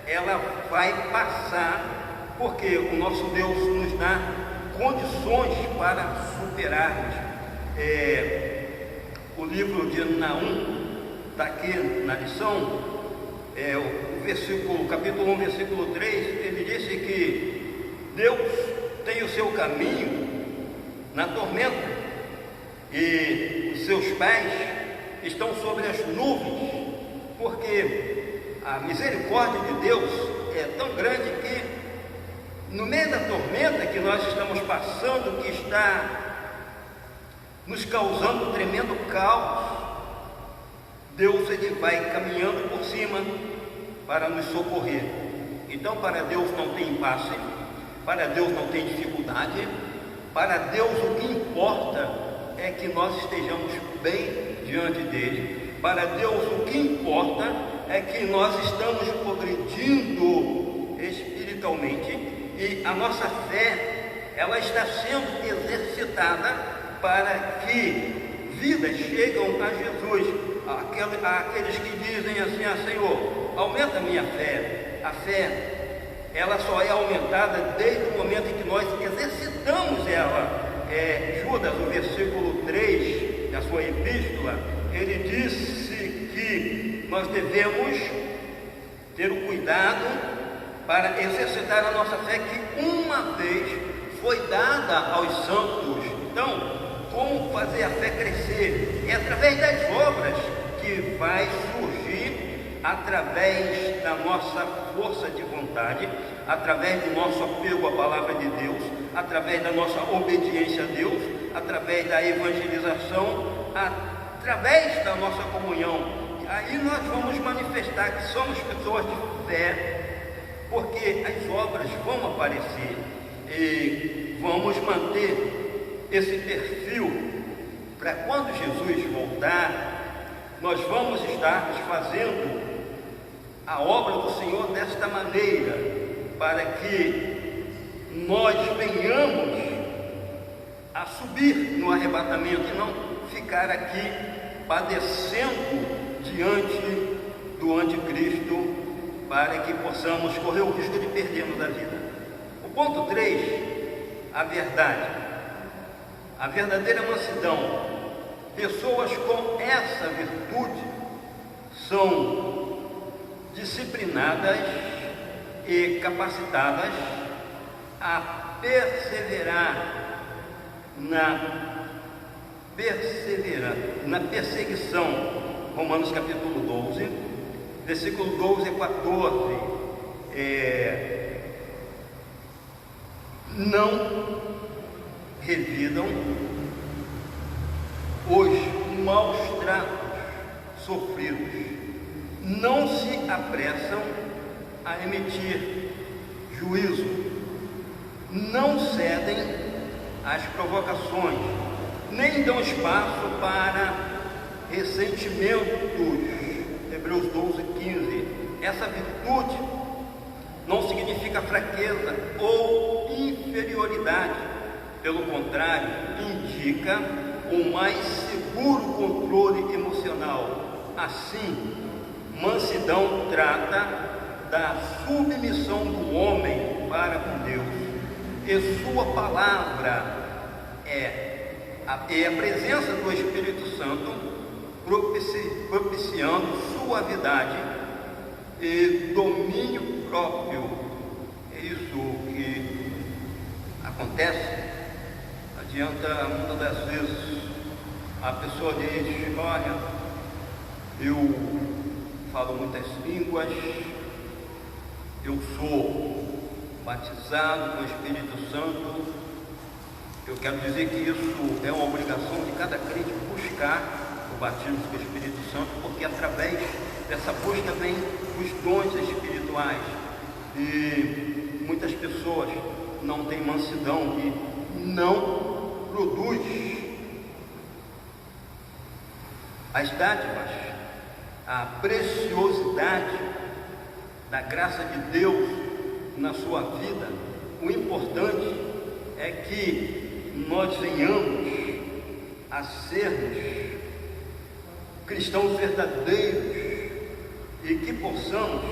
ela vai passar, porque o nosso Deus nos dá condições para superarmos. O livro de Naum, está aqui na lição, o capítulo 1, versículo 3, ele disse que Deus tem o seu caminho na tormenta e os seus pés estão sobre as nuvens, porque a misericórdia de Deus é tão grande que no meio da tormenta que nós estamos passando, que está nos causando um tremendo caos, Deus ele vai caminhando por cima para nos socorrer. Então, para Deus não tem impasse, para Deus não tem dificuldade, para Deus o que importa é que nós estejamos bem diante dele. Para Deus o que importa é que nós estamos progredindo espiritualmente e a nossa fé ela está sendo exercitada para que vidas chegam a Jesus. Aqueles que dizem assim: Senhor, aumenta a minha fé. A fé, ela só é aumentada desde o momento em que nós exercitamos ela. Judas, no versículo 3 da sua epístola, ele disse que nós devemos ter o cuidado para exercitar a nossa fé que uma vez foi dada aos santos. Então, como fazer a fé crescer? É através das obras que vai surgir, através da nossa força de vontade, através do nosso apego à palavra de Deus, através da nossa obediência a Deus, através da evangelização, através da nossa comunhão. E aí nós vamos manifestar que somos pessoas de fé, porque as obras vão aparecer e vamos manter esse perfil para quando Jesus voltar, nós vamos estar fazendo a obra do Senhor desta maneira, para que nós venhamos a subir no arrebatamento e não ficar aqui padecendo diante do anticristo, para que possamos correr o risco de perdermos a vida. O ponto 3, a verdade. A verdadeira mansidão. Pessoas com essa virtude são disciplinadas e capacitadas a perseverar na perseguição. Romanos capítulo 12, versículo 12 e 14. Não revidam os maus tratos sofridos, não se apressam a emitir juízo, não cedem às provocações, nem dão espaço para ressentimentos. Hebreus 12, 15. Essa virtude não significa fraqueza ou inferioridade. Pelo contrário, indica um mais seguro controle emocional. Assim, mansidão trata da submissão do homem para com Deus, e sua palavra é a presença do Espírito Santo propiciando suavidade e domínio próprio. É isso que acontece. Adianta, muitas das vezes, a pessoa diz: olha, eu falo muitas línguas, eu sou batizado com o Espírito Santo. Eu quero dizer que isso é uma obrigação de cada crente buscar o batismo com o Espírito Santo, porque através dessa busca vem os dons espirituais. E muitas pessoas não têm mansidão e não produz as dádivas, a preciosidade da graça de Deus na sua vida. O importante é que nós venhamos a sermos cristãos verdadeiros e que possamos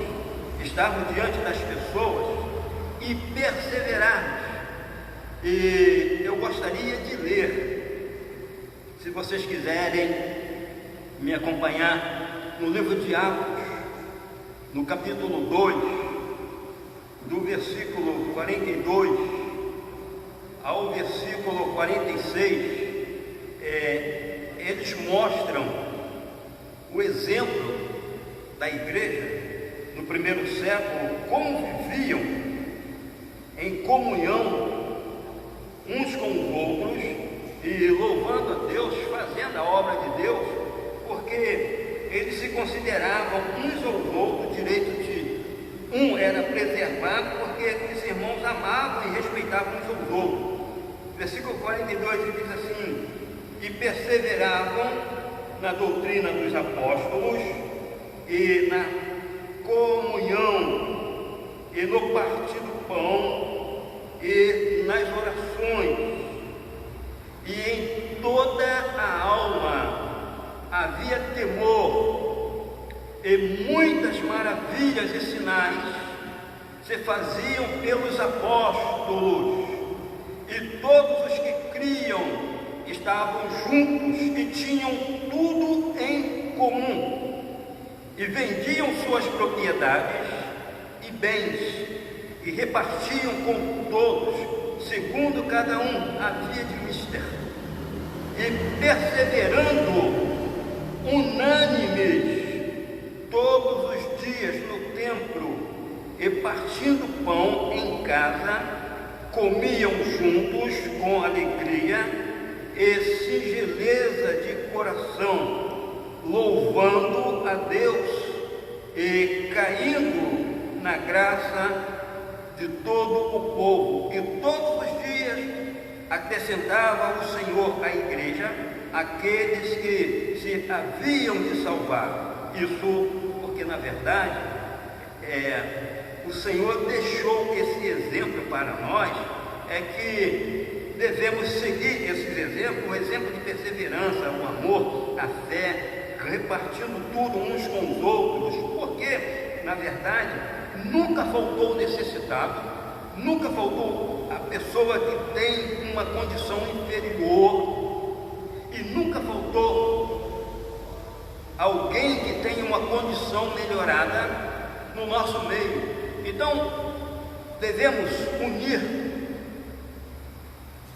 estarmos diante das pessoas e perseverarmos. E eu gostaria de ler Se vocês quiserem me acompanhar no livro de Atos, no capítulo 2, do versículo 42 ao versículo 46, eles mostram o exemplo da igreja no primeiro século, como viviam em comunhão uns com os outros e louvando a Deus, fazendo a obra de Deus, porque eles se consideravam uns aos outros, direito de um era preservado, porque os irmãos amavam e respeitavam uns aos outros. Versículo 42 ele diz assim: e perseveravam na doutrina dos apóstolos e na comunhão e no partir do pão e nas orações, e em toda a alma havia temor, e muitas maravilhas e sinais se faziam pelos apóstolos, e todos os que criam estavam juntos e tinham tudo em comum, e vendiam suas propriedades e bens, e repartiam com todos, segundo cada um havia de mister, e perseverando unânimes todos os dias no templo, e partindo pão em casa, comiam juntos com alegria e singeleza de coração, louvando a Deus e caindo na graça de todo o povo. E todos os dias acrescentava o Senhor à igreja aqueles que se haviam de salvar. Isso porque, na verdade, o Senhor deixou esse exemplo para nós, que devemos seguir esses exemplos, o exemplo de perseverança, o amor, a fé, repartindo tudo uns com os outros, porque, na verdade, nunca faltou o necessitado, nunca faltou a pessoa que tem uma condição inferior, e nunca faltou alguém que tem uma condição melhorada no nosso meio. Então, devemos unir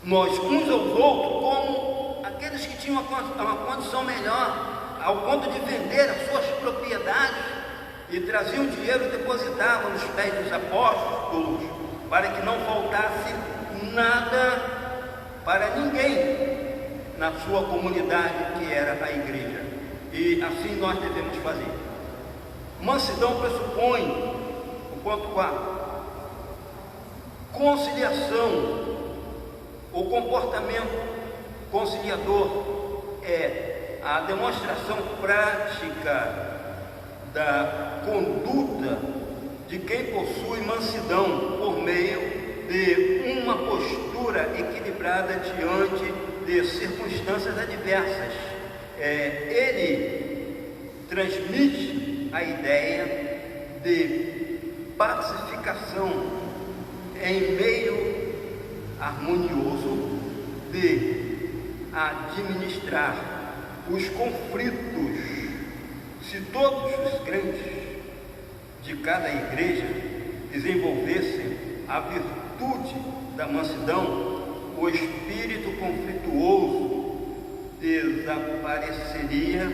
nós uns aos outros como aqueles que tinham uma condição melhor, ao ponto de vender as suas propriedades e traziam dinheiro e depositavam nos pés dos apóstolos, para que não faltasse nada para ninguém na sua comunidade, que era a igreja. E assim nós devemos fazer. Mansidão pressupõe, o ponto 4, conciliação. O comportamento conciliador é a demonstração prática da conduta de quem possui mansidão por meio de uma postura equilibrada diante de circunstâncias adversas. Ele transmite a ideia de pacificação em meio harmonioso, de administrar os conflitos. Se todos os crentes de cada igreja desenvolvessem a virtude da mansidão, o espírito conflituoso desapareceria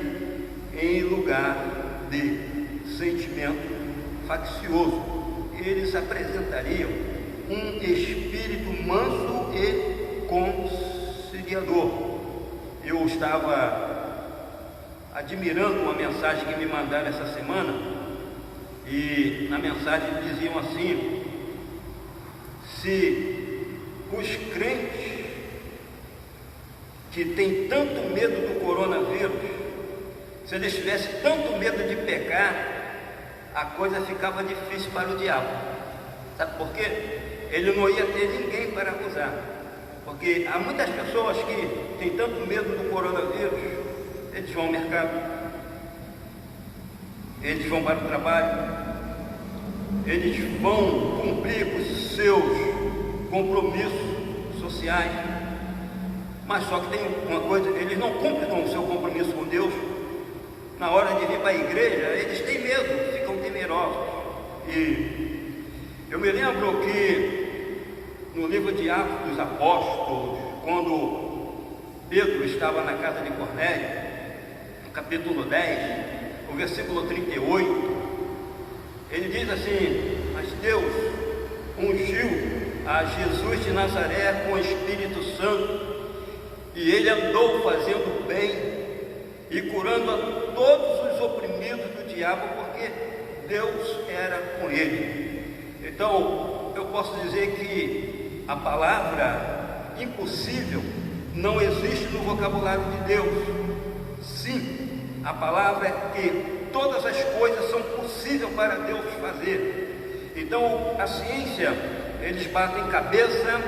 em lugar de sentimento faccioso. Eles apresentariam um espírito manso e conciliador. Eu estava admirando uma mensagem que me mandaram essa semana, e na mensagem diziam assim: se os crentes que têm tanto medo do coronavírus, se eles tivessem tanto medo de pecar, a coisa ficava difícil para o diabo. Sabe por quê? Ele não ia ter ninguém para acusar, porque há muitas pessoas que têm tanto medo do coronavírus, eles vão ao mercado, eles vão para o trabalho, eles vão cumprir os seus compromissos sociais, Mas só que tem uma coisa, eles não cumprem o seu compromisso com Deus. Na hora de vir para a igreja, eles têm medo, ficam temerosos. E eu me lembro que no livro de Atos dos Apóstolos, quando Pedro estava na casa de Cornélio, no capítulo 10, o versículo 38, ele diz assim: mas Deus ungiu a Jesus de Nazaré com o Espírito Santo, e ele andou fazendo bem e curando a todos os oprimidos do diabo, porque Deus era com ele. Então, eu posso dizer que a palavra impossível não existe no vocabulário de Deus. Sim, a palavra é que todas as coisas são possíveis para Deus fazer. Então, a ciência, eles batem cabeça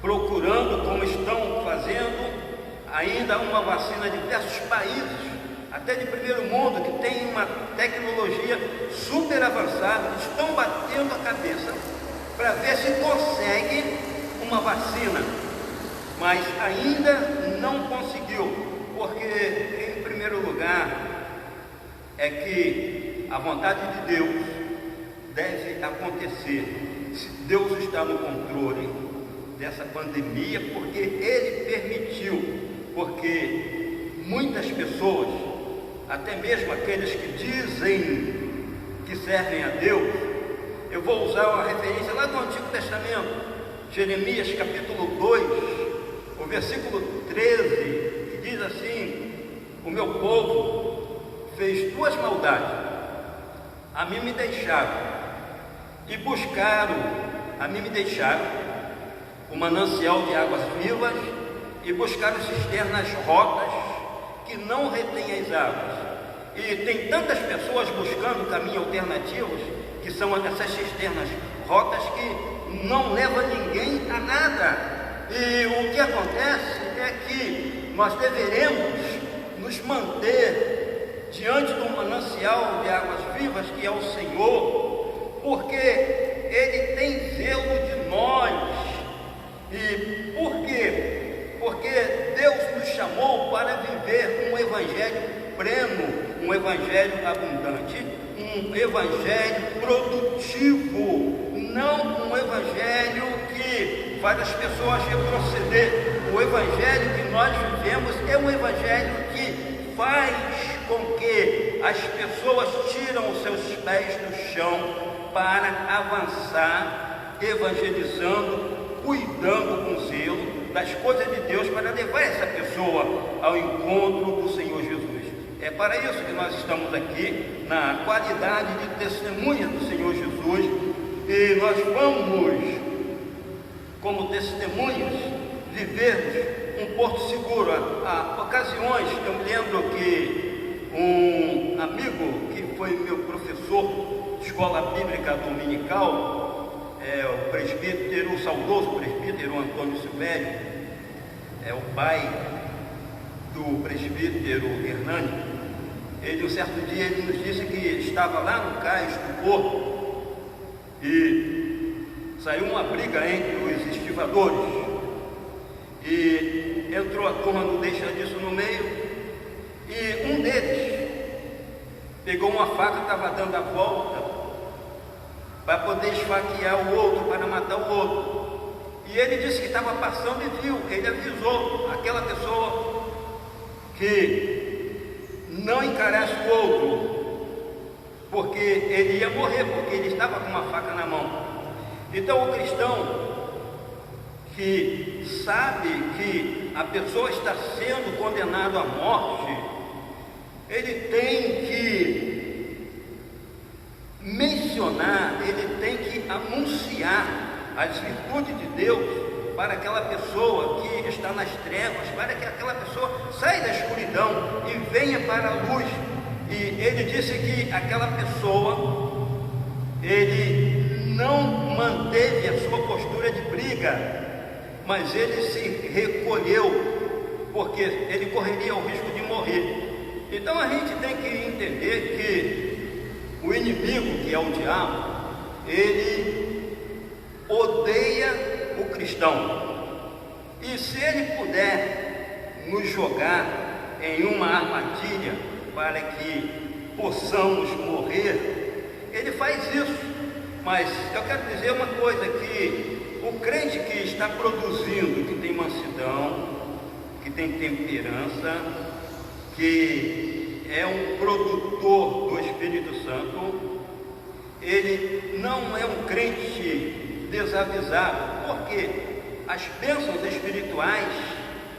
procurando, como estão fazendo, ainda uma vacina de diversos países, até de primeiro mundo, que tem uma tecnologia super avançada, estão batendo a cabeça para ver se consegue uma vacina, mas ainda não conseguiu, porque em primeiro lugar é que a vontade de Deus deve acontecer. Se Deus está no controle dessa pandemia, porque Ele permitiu, porque muitas pessoas, até mesmo aqueles que dizem que servem a Deus, eu vou usar uma referência lá do Antigo Testamento, Jeremias capítulo 2, o versículo 13, que diz assim: o meu povo fez duas maldades, a mim me deixaram o manancial de águas vivas e buscaram cisternas rotas que não retêm as águas. E tem tantas pessoas buscando caminhos alternativos, que são essas cisternas rotas, que não levam ninguém a nada. E o que acontece é que nós deveremos nos manter diante do manancial de águas vivas, que é o Senhor, porque Ele tem zelo de nós. E por quê? Porque Deus nos chamou para viver um evangelho pleno, um evangelho abundante, um evangelho produtivo, não um evangelho que faz as pessoas retroceder. O evangelho que nós vivemos é um evangelho que faz com que as pessoas tiram os seus pés do chão para avançar, evangelizando, cuidando com zelo das coisas de Deus, para levar essa pessoa ao encontro do Senhor Jesus. É para isso que nós estamos aqui, na qualidade de testemunha do Senhor Jesus, e nós vamos, como testemunhas, vivermos um porto seguro. Há ocasiões, eu me lembro que um amigo que foi meu professor de escola bíblica dominical, o presbítero, o saudoso presbítero Antônio Silvério, é o pai do presbítero Hernani. Ele, um certo dia, ele nos disse que estava lá no cais do porto e saiu uma briga entre os estivadores e entrou a turma do deixa disso no meio, e um deles pegou uma faca, estava dando a volta para poder esfaquear o outro, para matar o outro. E ele disse que estava passando e viu, ele avisou aquela pessoa que não encarasse o outro, porque ele ia morrer, porque ele estava com uma faca na mão. Então o cristão que sabe que a pessoa está sendo condenada à morte, ele tem que mencionar, ele tem que anunciar as virtudes de Deus para aquela pessoa que está nas trevas, para que aquela pessoa saia da escuridão e venha para a luz. E ele disse que aquela pessoa, ele não manteve a sua postura de briga, mas ele se recolheu, porque ele correria o risco de morrer. Então a gente tem que entender que o inimigo, que é o diabo, ele odeia o cristão. E se ele puder nos jogar em uma armadilha para que possamos morrer, ele faz isso. Mas eu quero dizer uma coisa, que o crente que está produzindo, que tem mansidão, que tem temperança, que é um produtor do Espírito Santo, ele não é um crente desavisado, porque as bênçãos espirituais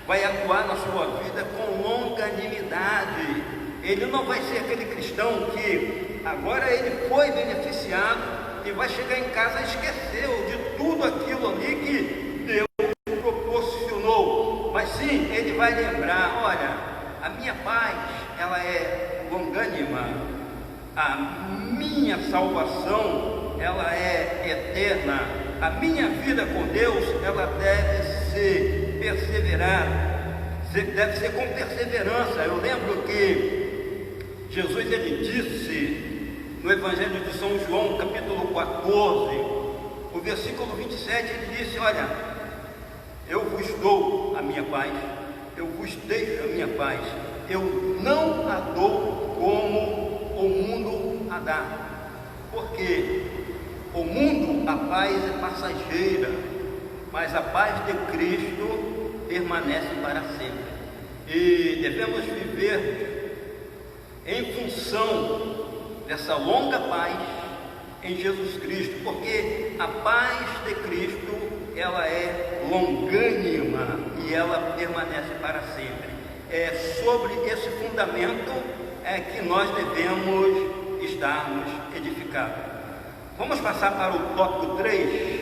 vai atuar na sua vida com longanimidade. Ele não vai ser aquele cristão que agora ele foi beneficiado e vai chegar em casa e esqueceu de tudo aquilo ali que Deus proporcionou. Mas sim, ele vai lembrar: olha, a minha paz, ela é longânima, a minha salvação, ela é eterna, a minha vida com Deus, ela deve ser perseverada, deve ser com perseverança. Eu lembro que Jesus, ele disse no Evangelho de São João, capítulo 14, o versículo 27, ele disse: olha, eu vos dou a minha paz, eu vos deixo a minha paz, eu não a dou como o mundo a dá, porque o mundo, a paz é passageira, mas a paz de Cristo permanece para sempre. E devemos viver em função dessa longa paz em Jesus Cristo, porque a paz de Cristo, ela é longânima e ela permanece para sempre. É sobre esse fundamento que nós devemos estarmos edificados. Vamos passar para o tópico 3.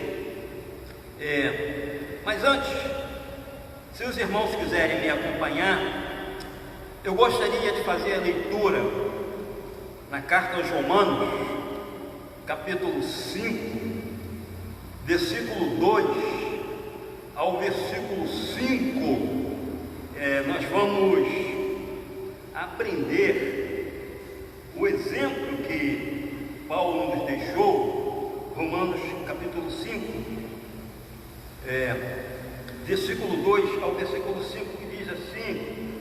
Mas antes, se os irmãos quiserem me acompanhar, eu gostaria de fazer a leitura na carta aos Romanos, capítulo 5, versículo 2 ao versículo 5. Nós vamos aprender o exemplo que Paulo nos deixou. Romanos capítulo 5, versículo 2 ao versículo 5, que diz assim: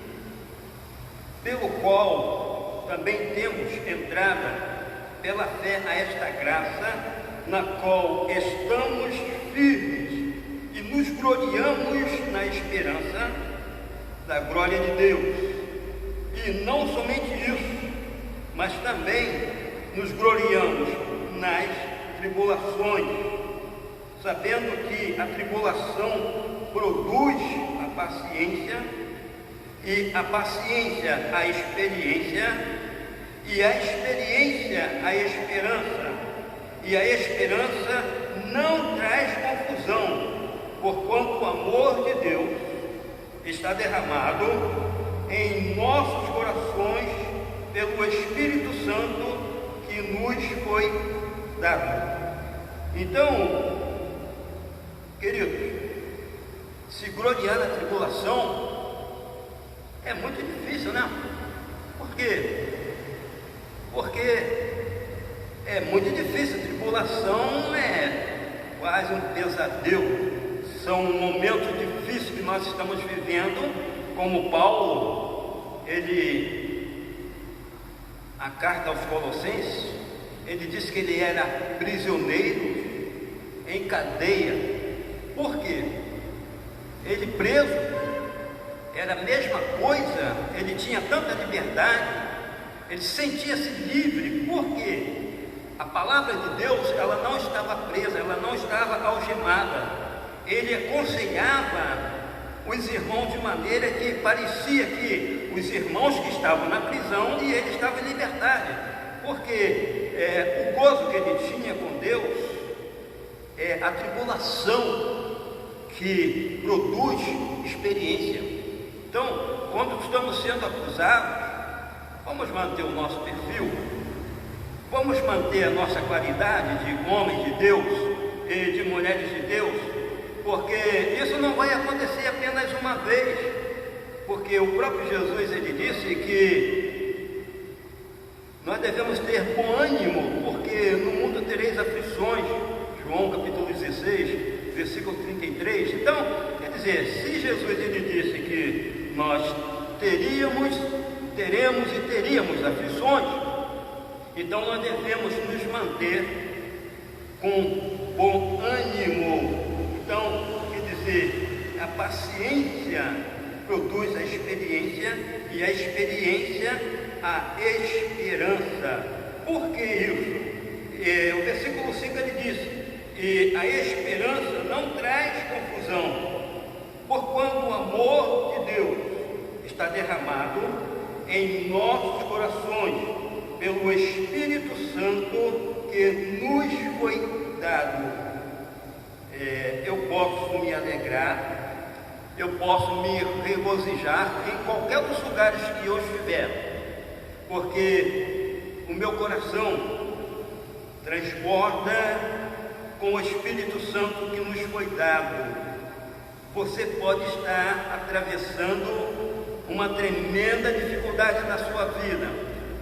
pelo qual também temos entrada pela fé a esta graça, na qual estamos firmes e nos gloriamos na esperança da glória de Deus. E não somente isso, mas também nos gloriamos nas tribulações, sabendo que a tribulação produz a paciência, e a paciência a experiência, e a experiência a esperança, e a esperança não traz confusão, porquanto o amor de Deus está derramado em nossos corações pelo Espírito Santo que nos foi dado. Então, queridos, se gloriar na tribulação é muito difícil, né? Por quê? Porque é muito difícil. A tribulação é quase um pesadelo. São momentos difíceis que nós estamos vivendo, como Paulo, a carta aos Colossenses, ele disse que ele era prisioneiro em cadeia. Por quê? Ele preso era a mesma coisa, ele tinha tanta liberdade, ele sentia-se livre. Por quê? A palavra de Deus, ela não estava presa, ela não estava algemada. Ele aconselhava os irmãos de maneira que parecia que os irmãos que estavam na prisão e ele estava em liberdade, porque o gozo que ele tinha com Deus é a tribulação que produz experiência. Então, quando estamos sendo acusados, vamos manter o nosso perfil, vamos manter a nossa qualidade de homens de Deus e de mulheres de Deus, porque isso não vai acontecer apenas uma vez, porque o próprio Jesus, ele disse que nós devemos ter bom ânimo, porque no mundo tereis aflições, João capítulo 16, versículo 33. Então, quer dizer, se Jesus ele disse que nós teremos e teríamos aflições, então nós devemos nos manter com bom ânimo. Então, quer dizer, a paciência produz a experiência e a experiência a esperança. Por que isso? O versículo 5 ele diz: e a esperança não traz confusão, porquanto o amor de Deus está derramado em nossos corações pelo Espírito Santo que nos foi dado. Eu posso me alegrar, eu posso me regozijar em qualquer dos lugares que eu estiver, porque o meu coração transborda com o Espírito Santo que nos foi dado. Você pode estar atravessando uma tremenda dificuldade na sua vida,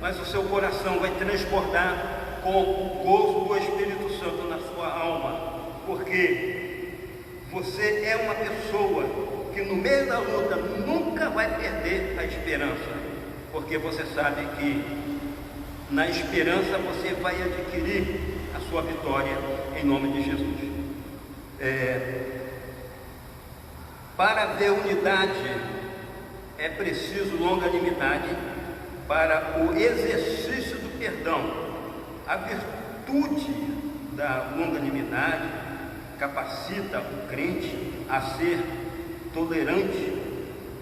mas o seu coração vai transbordar com o gozo do Espírito Santo na sua alma, porque você é uma pessoa que no meio da luta nunca vai perder a esperança, porque você sabe que na esperança você vai adquirir a sua vitória em nome de Jesus. Para haver unidade é preciso longanimidade para o exercício do perdão. A virtude da longanimidade capacita o crente a ser tolerante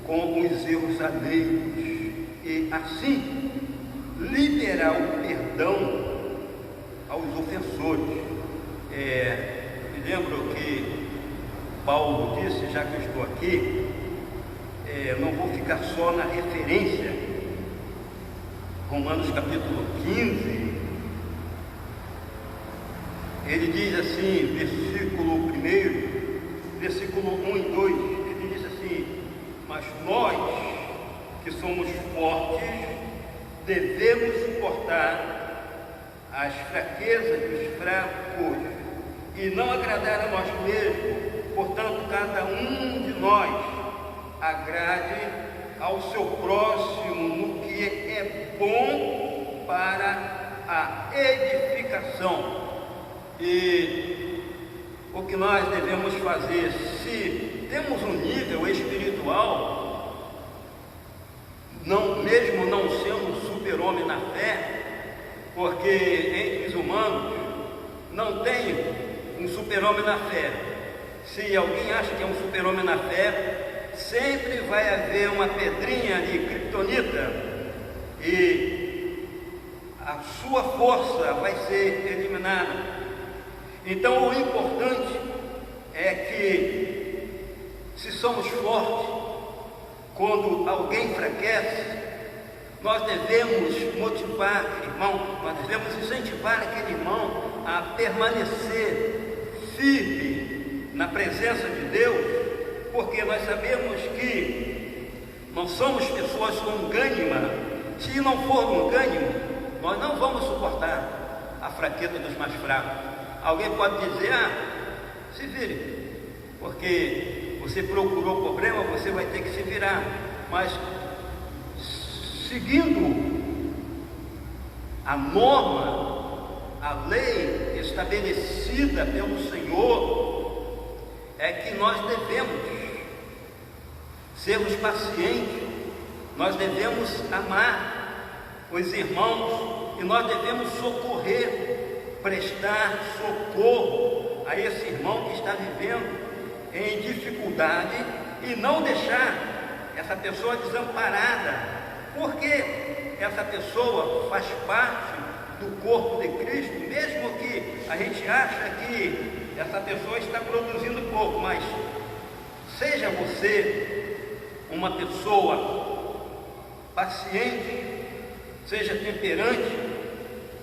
com os erros alheios e assim liberar o perdão aos ofensores. Me lembro que Paulo disse, já que eu estou aqui, não vou ficar só na referência, Romanos capítulo 15, ele diz assim, versículo 1, versículo 1 e 2, ele diz assim: mas nós que somos fortes devemos suportar as fraquezas dos fracos e não agradar a nós mesmos. Portanto, cada um de nós agrade ao seu próximo no que é bom para a edificação. E o que nós devemos fazer, se temos um nível espiritual, mesmo não sendo um super-homem na fé, porque entre os humanos não tem um super-homem na fé. Se alguém acha que é um super-homem na fé, sempre vai haver uma pedrinha de criptonita e a sua força vai ser eliminada. Então o importante é que, se somos fortes, quando alguém enfraquece, nós devemos motivar aquele irmão, nós devemos incentivar aquele irmão a permanecer firme na presença de Deus, porque nós sabemos que não somos pessoas longânimas. Se não for longânimo, nós não vamos suportar a fraqueza dos mais fracos. Alguém pode dizer: se vire, porque você procurou o problema, você vai ter que se virar. Mas seguindo a norma, a lei estabelecida pelo Senhor, é que nós devemos sermos pacientes, nós devemos amar os irmãos e nós devemos socorrer, prestar socorro a esse irmão que está vivendo em dificuldade e não deixar essa pessoa desamparada, porque essa pessoa faz parte do corpo de Cristo, mesmo que a gente acha que essa pessoa está produzindo pouco, mas seja você uma pessoa paciente, seja temperante,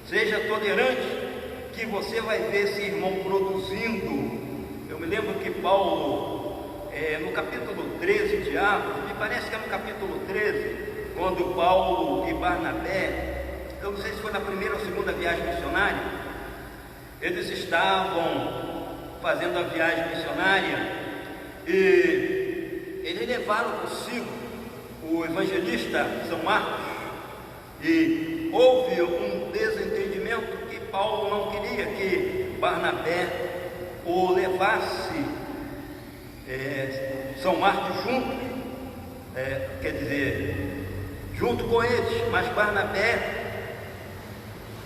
seja tolerante, que você vai ver esse irmão produzindo. Eu me lembro que Paulo, no capítulo 13 de Atos, me parece que é no capítulo 13, quando Paulo e Barnabé, eu não sei se foi na primeira ou segunda viagem missionária, eles estavam fazendo a viagem missionária e eles levaram consigo o evangelista São Marcos, e houve um desentendimento que Paulo não queria que Barnabé o levasse São Marcos junto, quer dizer, junto com eles, mas Barnabé,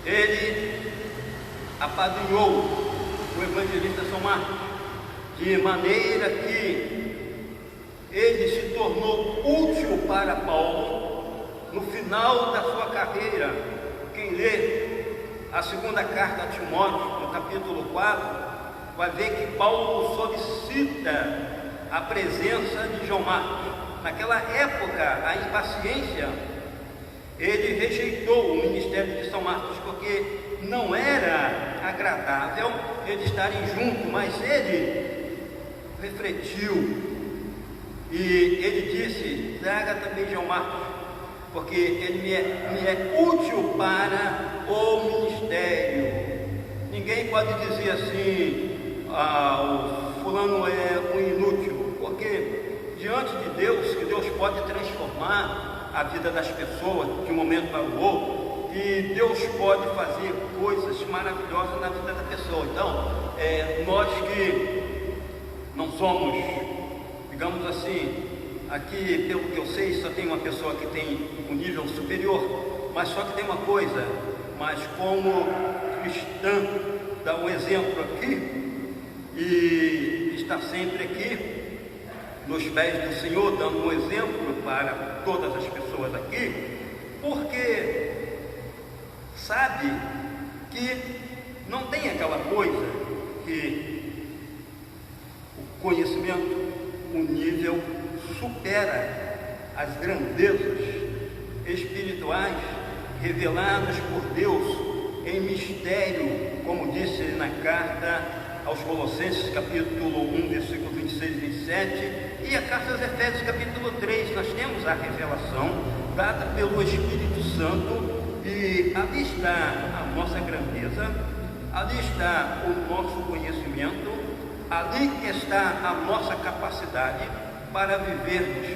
ele apadrinhou o evangelista São Marcos, de maneira que ele se tornou útil para Paulo no final da sua carreira. Quem lê a segunda carta a Timóteo, no capítulo 4, vai ver que Paulo solicita a presença de João Marcos. Naquela época, a impaciência, ele rejeitou o ministério de São Marcos, porque não era agradável eles estarem juntos, mas ele refletiu e ele disse: traga também João Marcos, porque ele me é útil para o ministério. Ninguém pode dizer assim: o fulano é um inútil, porque diante de Deus, que Deus pode transformar a vida das pessoas de um momento para o outro, e Deus pode fazer coisas maravilhosas na vida da pessoa. Então, nós que não somos, digamos assim, aqui pelo que eu sei, só tem uma pessoa que tem um nível superior, mas só que tem uma coisa, mas como cristã, dá um exemplo aqui, e está sempre aqui, nos pés do Senhor, dando um exemplo para todas as pessoas aqui, porque sabe que não tem aquela coisa que o conhecimento, o nível supera as grandezas espirituais reveladas por Deus em mistério, como disse na carta aos Colossenses, capítulo 1, versículo 26 e 27, e a carta aos Efésios, capítulo 3, nós temos a revelação dada pelo Espírito Santo, e ali está a nossa grandeza, ali está o nosso conhecimento, ali está a nossa capacidade para vivermos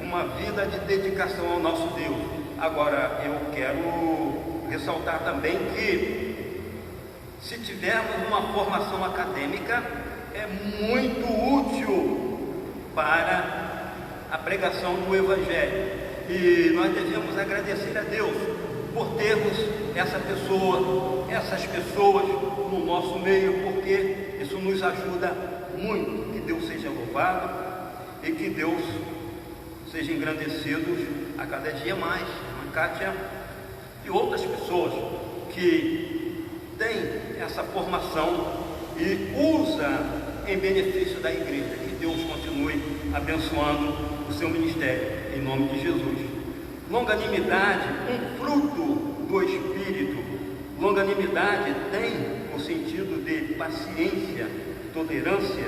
uma vida de dedicação ao nosso Deus. Agora, eu quero ressaltar também que, se tivermos uma formação acadêmica, é muito útil para a pregação do Evangelho, e nós devemos agradecer a Deus por termos essas pessoas no nosso meio, porque isso nos ajuda muito. Que Deus seja louvado e que Deus seja engrandecido a cada dia mais. A Kátia e outras pessoas que têm essa formação e usa em benefício da igreja. Que Deus continue abençoando o seu ministério, em nome de Jesus. Longanimidade, um fruto do Espírito. Longanimidade tem o sentido de paciência, tolerância,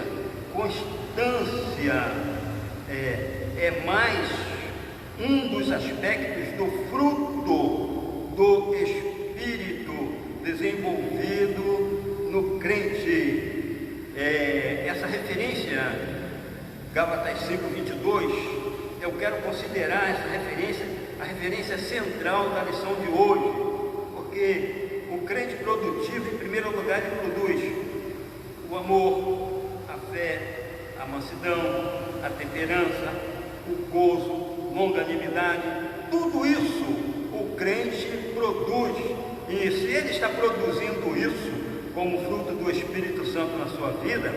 constância. É mais um dos aspectos do fruto do Espírito desenvolvido no crente. Essa referência, Gálatas 5:22, eu quero considerar essa referência a referência central da lição de hoje, porque o crente produtivo, em primeiro lugar, ele produz o amor, a fé, a mansidão, a temperança, o gozo, longanimidade. Tudo isso o crente produz, e se ele está produzindo isso como fruto do Espírito Santo na sua vida,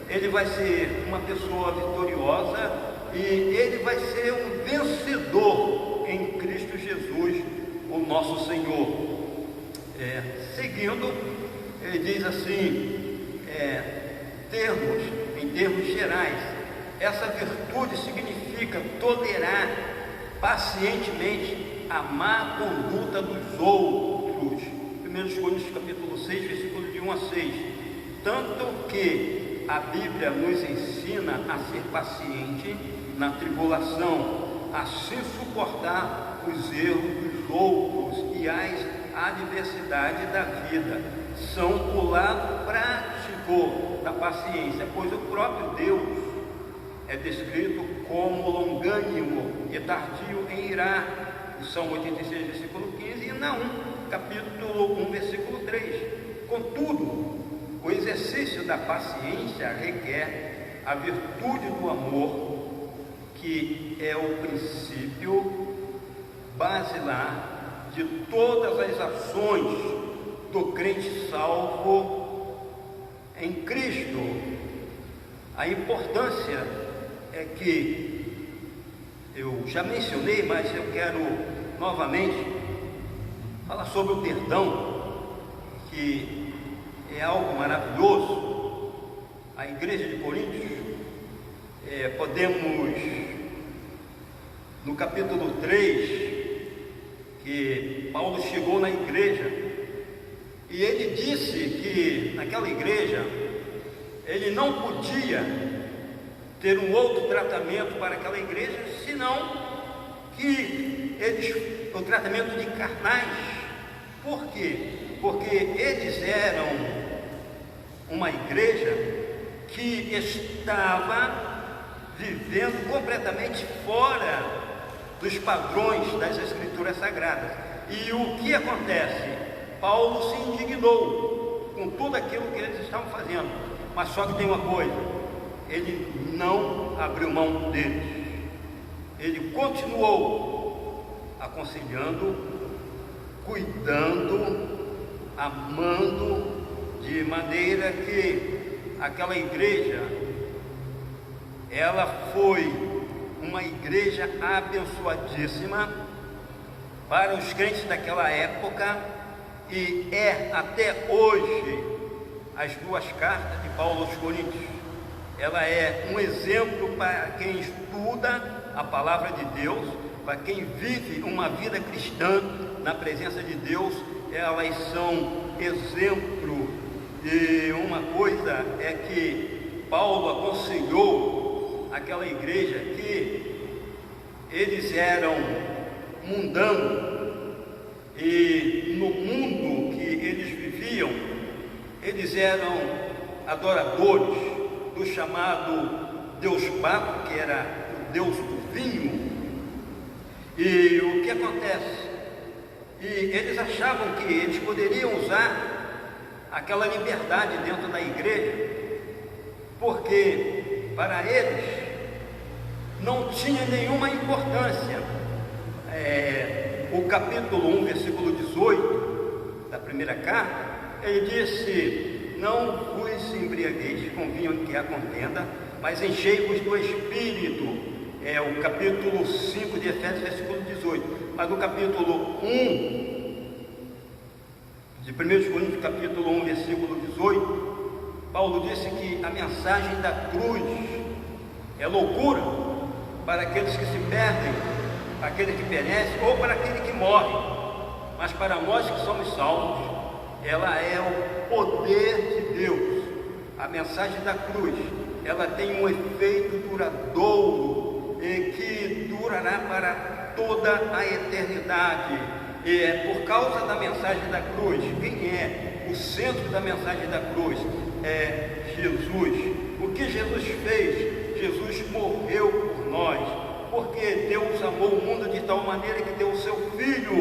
ele vai ser uma pessoa vitoriosa e ele vai ser um vencedor em Cristo Jesus, o nosso Senhor. Seguindo, ele diz assim, em termos gerais, essa virtude significa tolerar pacientemente a má conduta dos outros. 1 Coríntios capítulo 6, versículo de 1 a 6. Tanto que a Bíblia nos ensina a ser paciente na tribulação, a se suportar os erros dos outros e as adversidades da vida. São o lado prático da paciência, pois o próprio Deus é descrito como longânimo e tardio em irar, Salmo 86, versículo 15, e Naum, capítulo 1, versículo 3. Contudo, o exercício da paciência requer a virtude do amor, que é o princípio basilar de todas as ações do crente salvo em Cristo. A importância é que eu já mencionei, mas eu quero novamente falar sobre o perdão, que é algo maravilhoso. A igreja de Coríntios, podemos, no capítulo 3, que Paulo chegou na igreja, e ele disse que naquela igreja ele não podia ter um outro tratamento para aquela igreja, senão que o tratamento de carnais. Por quê? Porque eles eram uma igreja que estava vivendo completamente fora dos padrões das Escrituras Sagradas. E o que acontece? Paulo se indignou com tudo aquilo que eles estavam fazendo, mas só que tem uma coisa: ele não abriu mão deles, ele continuou aconselhando, cuidando, amando, de maneira que aquela igreja, ela foi uma igreja abençoadíssima para os crentes daquela época, e é até hoje. As duas cartas de Paulo aos Coríntios, ela é um exemplo para quem estuda a palavra de Deus, para quem vive uma vida cristã na presença de Deus. Elas são exemplo. E uma coisa é que Paulo aconselhou aquela igreja que eles eram mundanos, e no mundo que eles viviam, eles eram adoradores do chamado Deus Baco, que era o Deus do vinho. E o que acontece? E eles achavam que eles poderiam usar aquela liberdade dentro da igreja, porque para eles não tinha nenhuma importância. O capítulo 1, versículo 18 da primeira carta, ele disse: não vos embriagueis com vinho que há contenda, mas enchei-vos do Espírito. É o capítulo 5 de Efésios, versículo 18. Mas no capítulo 1 de 1 Coríntios, capítulo 1, versículo 18, Paulo disse que a mensagem da cruz é loucura para aqueles que se perdem, para aquele que perece ou para aquele que morre, mas para nós que somos salvos, ela é o poder de Deus. A mensagem da cruz, ela tem um efeito duradouro e que durará para toda a eternidade. E é por causa da mensagem da cruz. Quem é o centro da mensagem da cruz? É Jesus. O que Jesus fez? Jesus morreu por nós, porque Deus amou o mundo de tal maneira que deu o seu Filho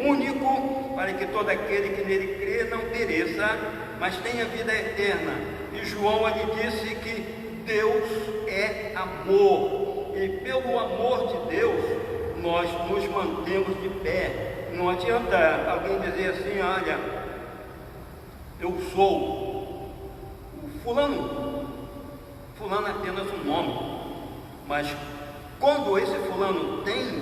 único, para que todo aquele que nele crê não pereça, mas tenha vida eterna. E João, ele disse que Deus é amor, e pelo amor de Deus nós nos mantemos de pé. Não adianta alguém dizer assim: olha, eu sou o fulano. Fulano é apenas um nome, mas quando esse fulano tem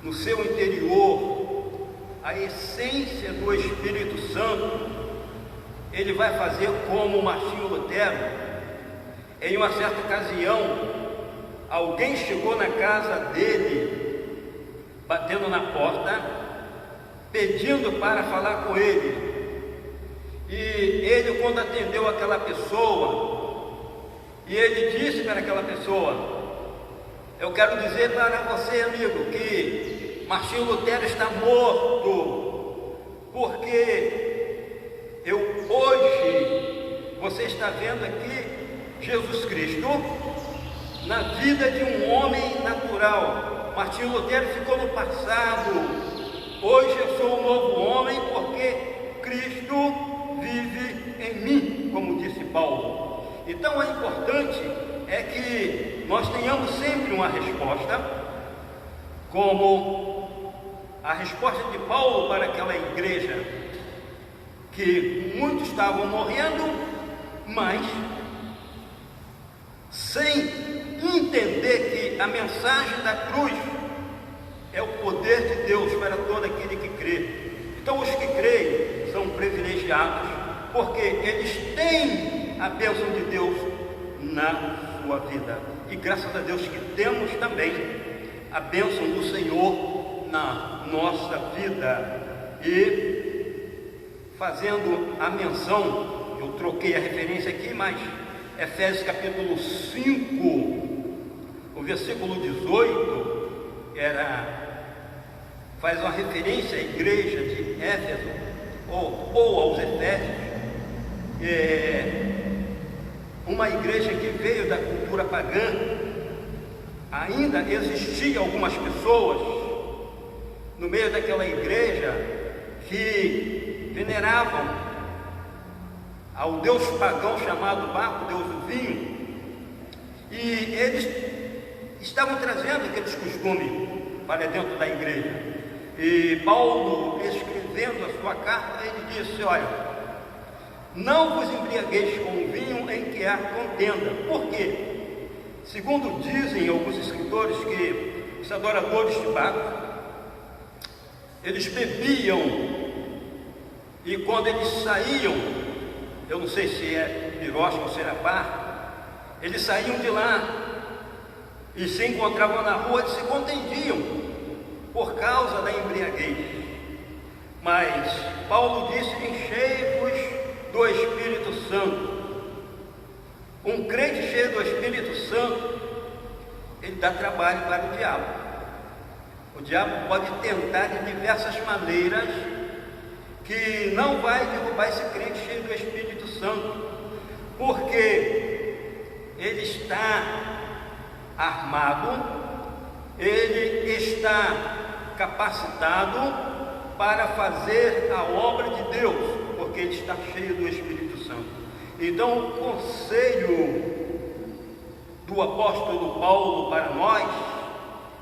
no seu interior a essência do Espírito Santo, ele vai fazer como Martinho Lutero. Em uma certa ocasião, alguém chegou na casa dele, batendo na porta, pedindo para falar com ele. E ele, quando atendeu aquela pessoa, e ele disse para aquela pessoa: eu quero dizer para você, amigo, que Martinho Lutero está morto, porque hoje, você está vendo aqui Jesus Cristo, na vida de um homem natural. Martinho Lutero ficou no passado. Hoje eu sou um novo homem porque Cristo vive em mim, como disse Paulo. Então, o importante é que nós tenhamos sempre uma resposta, como a resposta de Paulo para aquela igreja, que muitos estavam morrendo, mas sem entender que a mensagem da cruz é o poder de Deus para todo aquele que crê. Então, os que creem são privilegiados, porque eles têm a bênção de Deus na sua vida. E graças a Deus que temos também a bênção do Senhor na nossa vida. E fazendo a menção, eu troquei a referência aqui, mas Efésios capítulo 5, o versículo 18, faz uma referência à igreja de Éfeso, ou aos Efésios, uma igreja que veio da cultura pagã. Ainda existiam algumas pessoas no meio daquela igreja que veneravam ao deus pagão chamado Baco, deus do vinho, e eles estavam trazendo aqueles costumes para dentro da igreja. E Paulo, escrevendo a sua carta, ele disse: olha, não vos embriagueis com o vinho em que há contenda. Por quê? Segundo dizem alguns escritores, que os adoradores de Baco, eles bebiam, e quando eles saíam, eu não sei se é pirosca ou Serapar, eles saíam de lá e se encontravam na rua e se contendiam por causa da embriaguez. Mas Paulo disse: enchei-vos do Espírito Santo. Um crente cheio do Espírito Santo, ele dá trabalho para o diabo. O diabo pode tentar de diversas maneiras, que não vai derrubar esse crente cheio do Espírito Santo, porque ele está armado, ele está capacitado para fazer a obra de Deus, porque ele está cheio do Espírito Santo. Então, o conselho do apóstolo Paulo para nós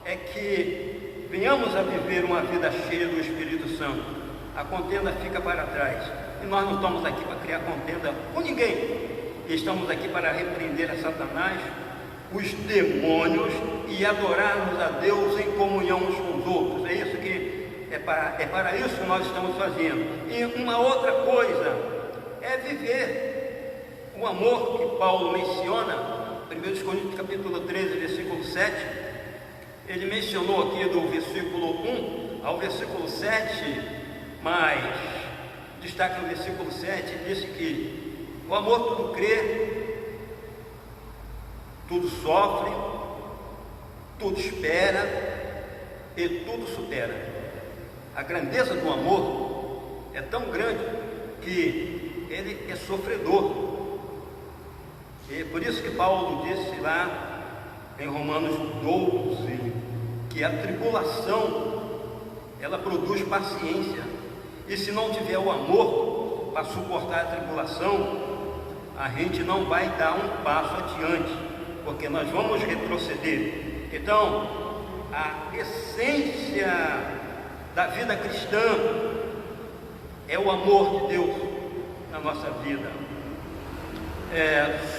é que venhamos a viver uma vida cheia do Espírito Santo. A contenda fica para trás, e nós não estamos aqui para criar contenda com ninguém. Estamos aqui para repreender a Satanás, os demônios, e adorarmos a Deus em comunhão uns com os outros. É isso que é para isso que nós estamos fazendo. E uma outra coisa é viver o amor que Paulo menciona, 1 Coríntios capítulo 13, versículo 7. Ele mencionou aqui do versículo 1 ao versículo 7, mas destaca no versículo 7, disse que o amor tudo crê, tudo sofre, tudo espera e tudo supera. A grandeza do amor é tão grande que ele é sofredor. E por isso que Paulo disse lá em Romanos 12, que a tribulação, ela produz paciência, e se não tiver o amor para suportar a tribulação, a gente não vai dar um passo adiante, porque nós vamos retroceder. Então, a essência da vida cristã é o amor de Deus na nossa vida,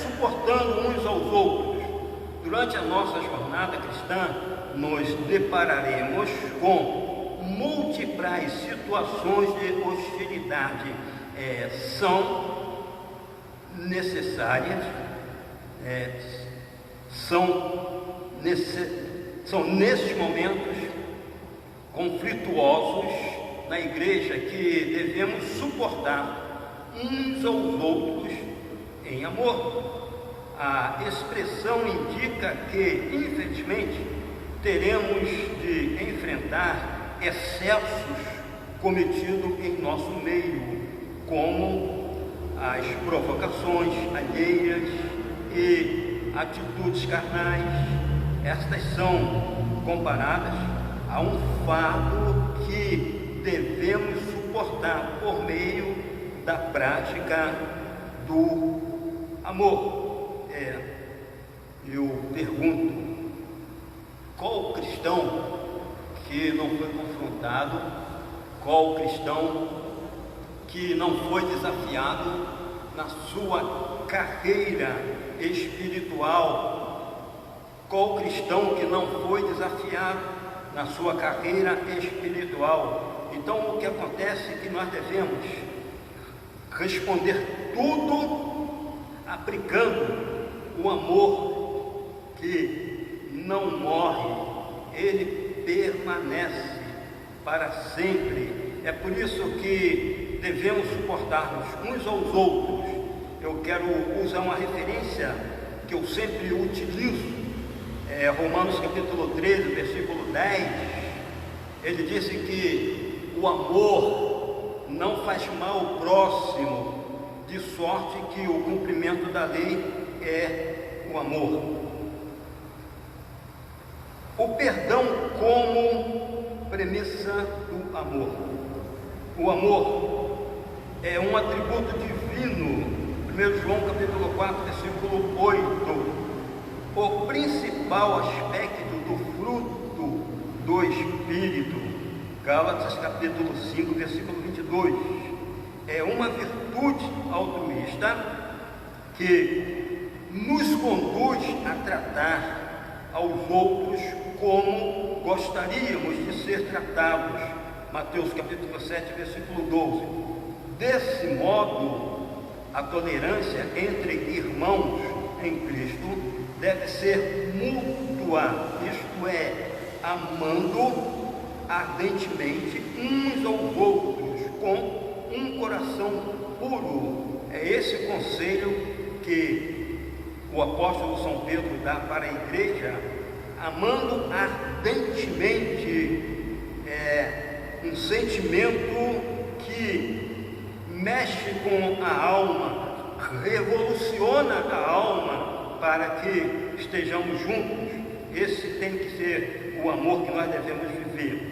suportando uns aos outros. Durante a nossa jornada cristã, nos depararemos com múltiplas situações de hostilidade. São necessárias, são nesses momentos conflituosos na igreja que devemos suportar uns aos outros em amor. A expressão indica que, infelizmente, teremos de enfrentar excessos cometidos em nosso meio, como as provocações alheias e atitudes carnais, estas são comparadas a um fardo que devemos suportar por meio da prática do amor. Eu pergunto, qual cristão que não foi confrontado, qual cristão que não foi desafiado na sua carreira espiritual, qual cristão que não foi desafiado na sua carreira espiritual? Então o que acontece é que nós devemos responder tudo aplicando o amor que não morre, ele permanece para sempre. É por isso que devemos suportar-nos uns aos outros. Eu quero usar uma referência que eu sempre utilizo, Romanos capítulo 13, versículo 10. Ele disse que o amor não faz mal ao próximo, de sorte que o cumprimento da lei é o amor. O perdão como premissa do amor. O amor é um atributo divino. 1 João capítulo 4, versículo 8. O principal aspecto do fruto do Espírito. Gálatas capítulo 5, versículo 22. É uma virtude altruísta que nos conduz a tratar aos outros como gostaríamos de ser tratados. Mateus capítulo 7, versículo 12. Desse modo, a tolerância entre irmãos em Cristo deve ser mútua, isto é, amando ardentemente uns aos outros com um coração puro. É esse conselho que o apóstolo São Pedro dá para a igreja, amando ardentemente. Um sentimento que mexe com a alma, revoluciona a alma para que estejamos juntos. Esse tem que ser o amor que nós devemos viver,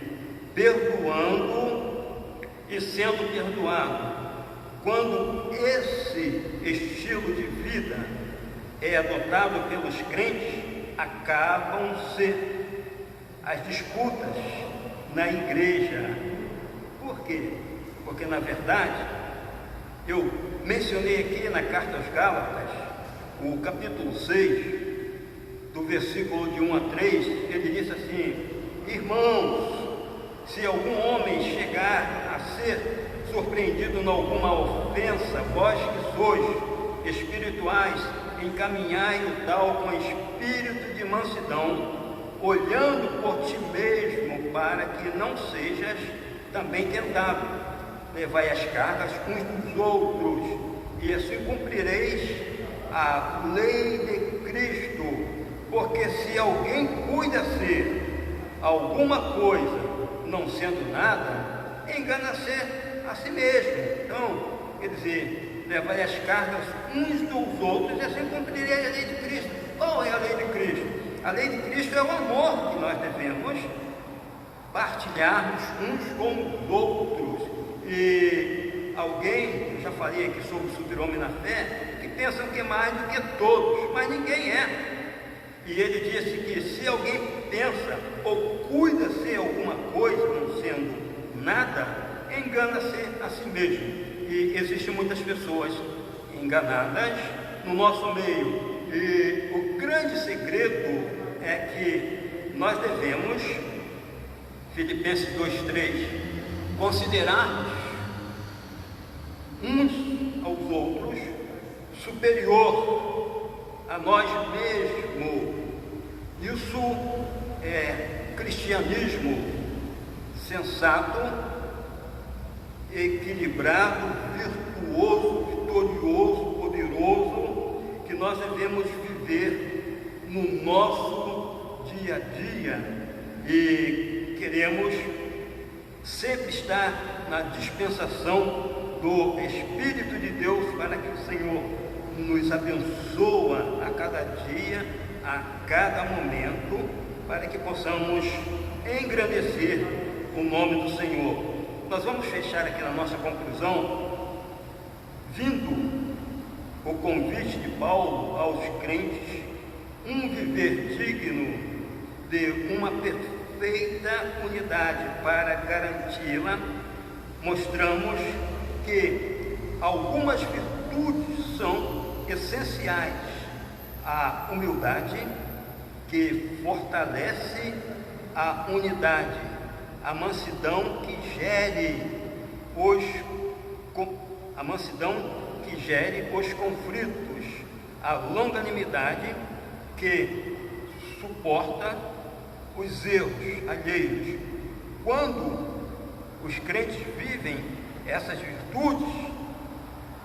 perdoando e sendo perdoado. Quando esse estilo de vida é adotado pelos crentes, acabam-se as disputas na igreja. Por quê? Porque na verdade, eu mencionei aqui na carta aos Gálatas, o capítulo 6, do versículo de 1 a 3, ele diz assim: irmãos, se algum homem chegar a ser surpreendido em alguma ofensa, vós que sois espirituais, encaminhai-o tal com espírito de mansidão, olhando por ti mesmo, para que não sejas também tentado. Levai as cargas uns dos outros, e assim cumprireis a lei de Cristo. Porque se alguém cuida-se alguma coisa, não sendo nada, engana-se a si mesmo. Então, quer dizer, levai as cargas uns dos outros, e assim cumprireis a lei de Cristo. Qual é a lei de Cristo? A lei de Cristo é o amor que nós devemos partilharmos uns com os outros. E alguém, eu já falei aqui sobre o super-homem na fé, que pensam que é mais do que todos, mas ninguém é. E ele disse que se alguém pensa ou cuida-se alguma coisa, não sendo nada, engana-se a si mesmo. E existem muitas pessoas enganadas no nosso meio. E o grande segredo é que nós devemos, Filipenses 2,3, considerar uns aos outros superior a nós mesmos. Isso é cristianismo sensato, equilibrado, virtuoso, vitorioso, poderoso, que nós devemos viver no nosso dia a dia. E queremos sempre estar na dispensação do Espírito de Deus, para que o Senhor nos abençoa a cada dia, a cada momento, para que possamos engrandecer o nome do Senhor. Nós vamos fechar aqui na nossa conclusão, vindo o convite de Paulo aos crentes, um viver digno de uma perfeita unidade. Para garanti-la, mostramos que algumas virtudes são essenciais: a humildade, que fortalece a unidade, a mansidão que gere os conflitos, a longanimidade que suporta os erros alheios. Quando os crentes vivem essas virtudes,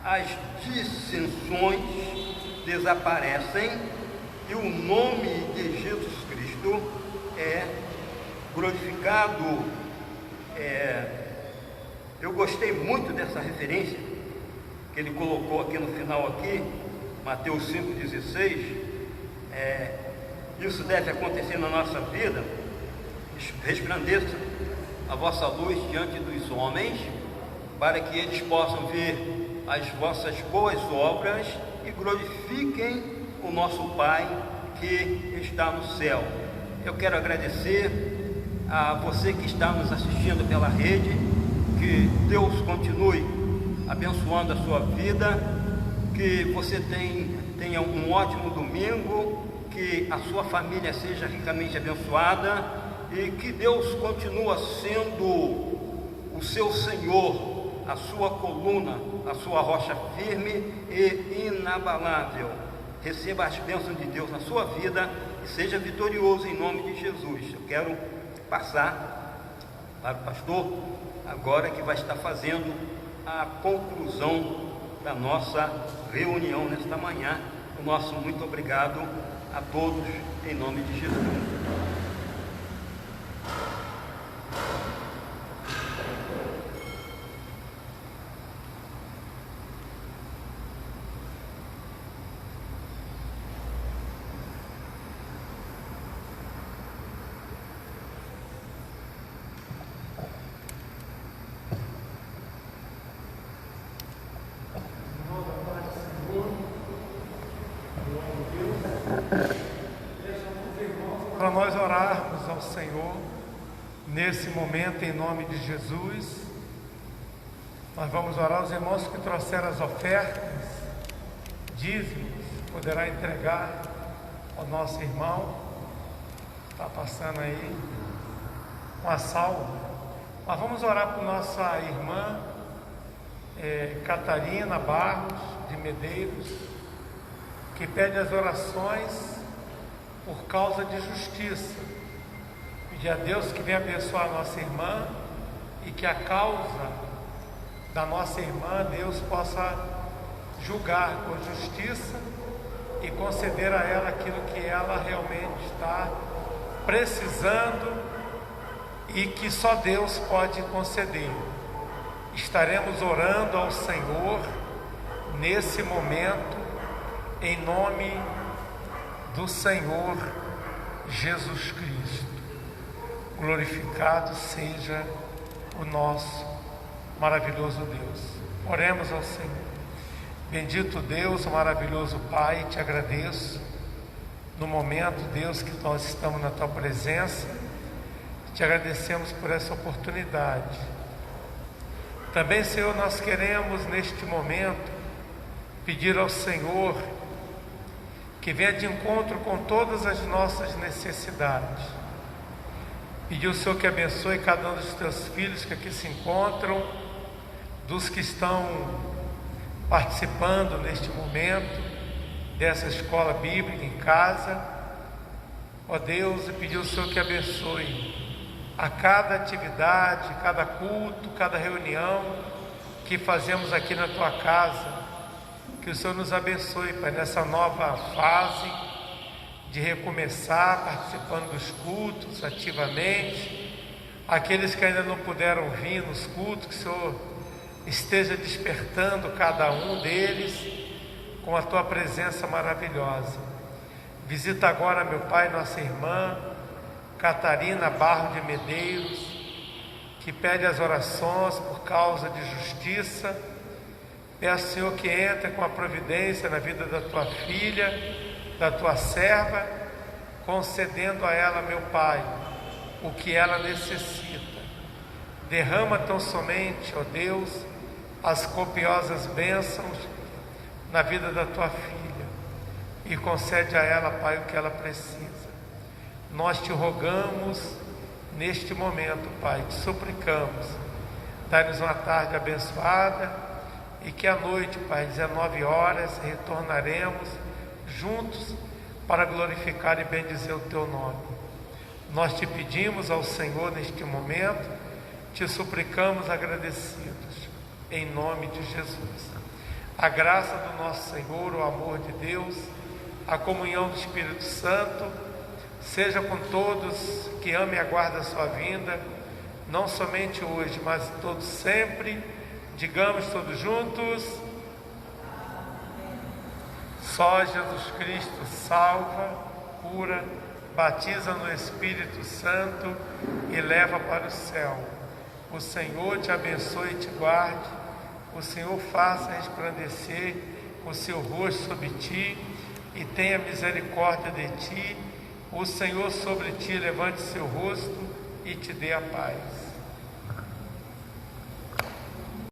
as dissensões desaparecem e o nome de Jesus Cristo é glorificado. Eu gostei muito dessa referência que ele colocou aqui no final, Mateus 5,16. Isso deve acontecer na nossa vida. Resplandeça a vossa luz diante dos homens, para que eles possam ver as vossas boas obras e glorifiquem o nosso Pai que está no céu. Eu quero agradecer a você que está nos assistindo pela rede, que Deus continue abençoando a sua vida, que você tenha um ótimo domingo, que a sua família seja ricamente abençoada e que Deus continue sendo o seu Senhor, a sua coluna, a sua rocha firme e inabalável. Receba as bênçãos de Deus na sua vida e seja vitorioso em nome de Jesus. Eu quero passar para o pastor agora, que vai estar fazendo a conclusão da nossa reunião nesta manhã. O nosso muito obrigado a todos em nome de Jesus. Para nós orarmos ao Senhor nesse momento, em nome de Jesus, nós vamos orar. Os irmãos que trouxeram as ofertas, dízimos, poderá entregar ao nosso irmão. Está passando aí uma salva. Nós vamos orar por nossa irmã Catarina Barros de Medeiros, que pede as orações por causa de justiça. Pedir a Deus que venha abençoar a nossa irmã e que a causa da nossa irmã Deus possa julgar com justiça e conceder a ela aquilo que ela realmente está precisando e que só Deus pode conceder. Estaremos orando ao Senhor nesse momento, em nome do Senhor Jesus Cristo. Glorificado seja o nosso maravilhoso Deus. Oremos ao Senhor. Bendito Deus, maravilhoso Pai, te agradeço no momento, Deus, que nós estamos na tua presença. Te agradecemos por essa oportunidade. Também, Senhor, nós queremos neste momento pedir ao Senhor que venha de encontro com todas as nossas necessidades. Pedir ao Senhor que abençoe cada um dos teus filhos que aqui se encontram, dos que estão participando neste momento dessa escola bíblica em casa. Ó Deus, e pedir ao Senhor que abençoe a cada atividade, cada culto, cada reunião que fazemos aqui na tua casa. Que o Senhor nos abençoe, Pai, nessa nova fase de recomeçar, participando dos cultos ativamente. Aqueles que ainda não puderam vir nos cultos, que o Senhor esteja despertando cada um deles com a tua presença maravilhosa. Visita agora, meu Pai, nossa irmã Catarina Barro de Medeiros, que pede as orações por causa de justiça. Peço, Senhor, que entre com a providência na vida da tua filha, da tua serva, concedendo a ela, meu Pai, o que ela necessita. Derrama tão somente, ó Deus, as copiosas bênçãos na vida da tua filha e concede a ela, Pai, o que ela precisa. Nós te rogamos neste momento, Pai, te suplicamos, dai-nos uma tarde abençoada e que à noite, Pai, 19 horas, retornaremos juntos para glorificar e bendizer o teu nome. Nós te pedimos ao Senhor neste momento, te suplicamos agradecidos, em nome de Jesus. A graça do nosso Senhor, o amor de Deus, a comunhão do Espírito Santo, seja com todos que amem e aguardam a sua vinda, não somente hoje, mas todos sempre. Digamos todos juntos: só Jesus Cristo salva, cura, batiza no Espírito Santo e leva para o céu. O Senhor te abençoe e te guarde, o Senhor faça resplandecer o seu rosto sobre ti e tenha misericórdia de ti. O Senhor sobre ti levante seu rosto e te dê a paz.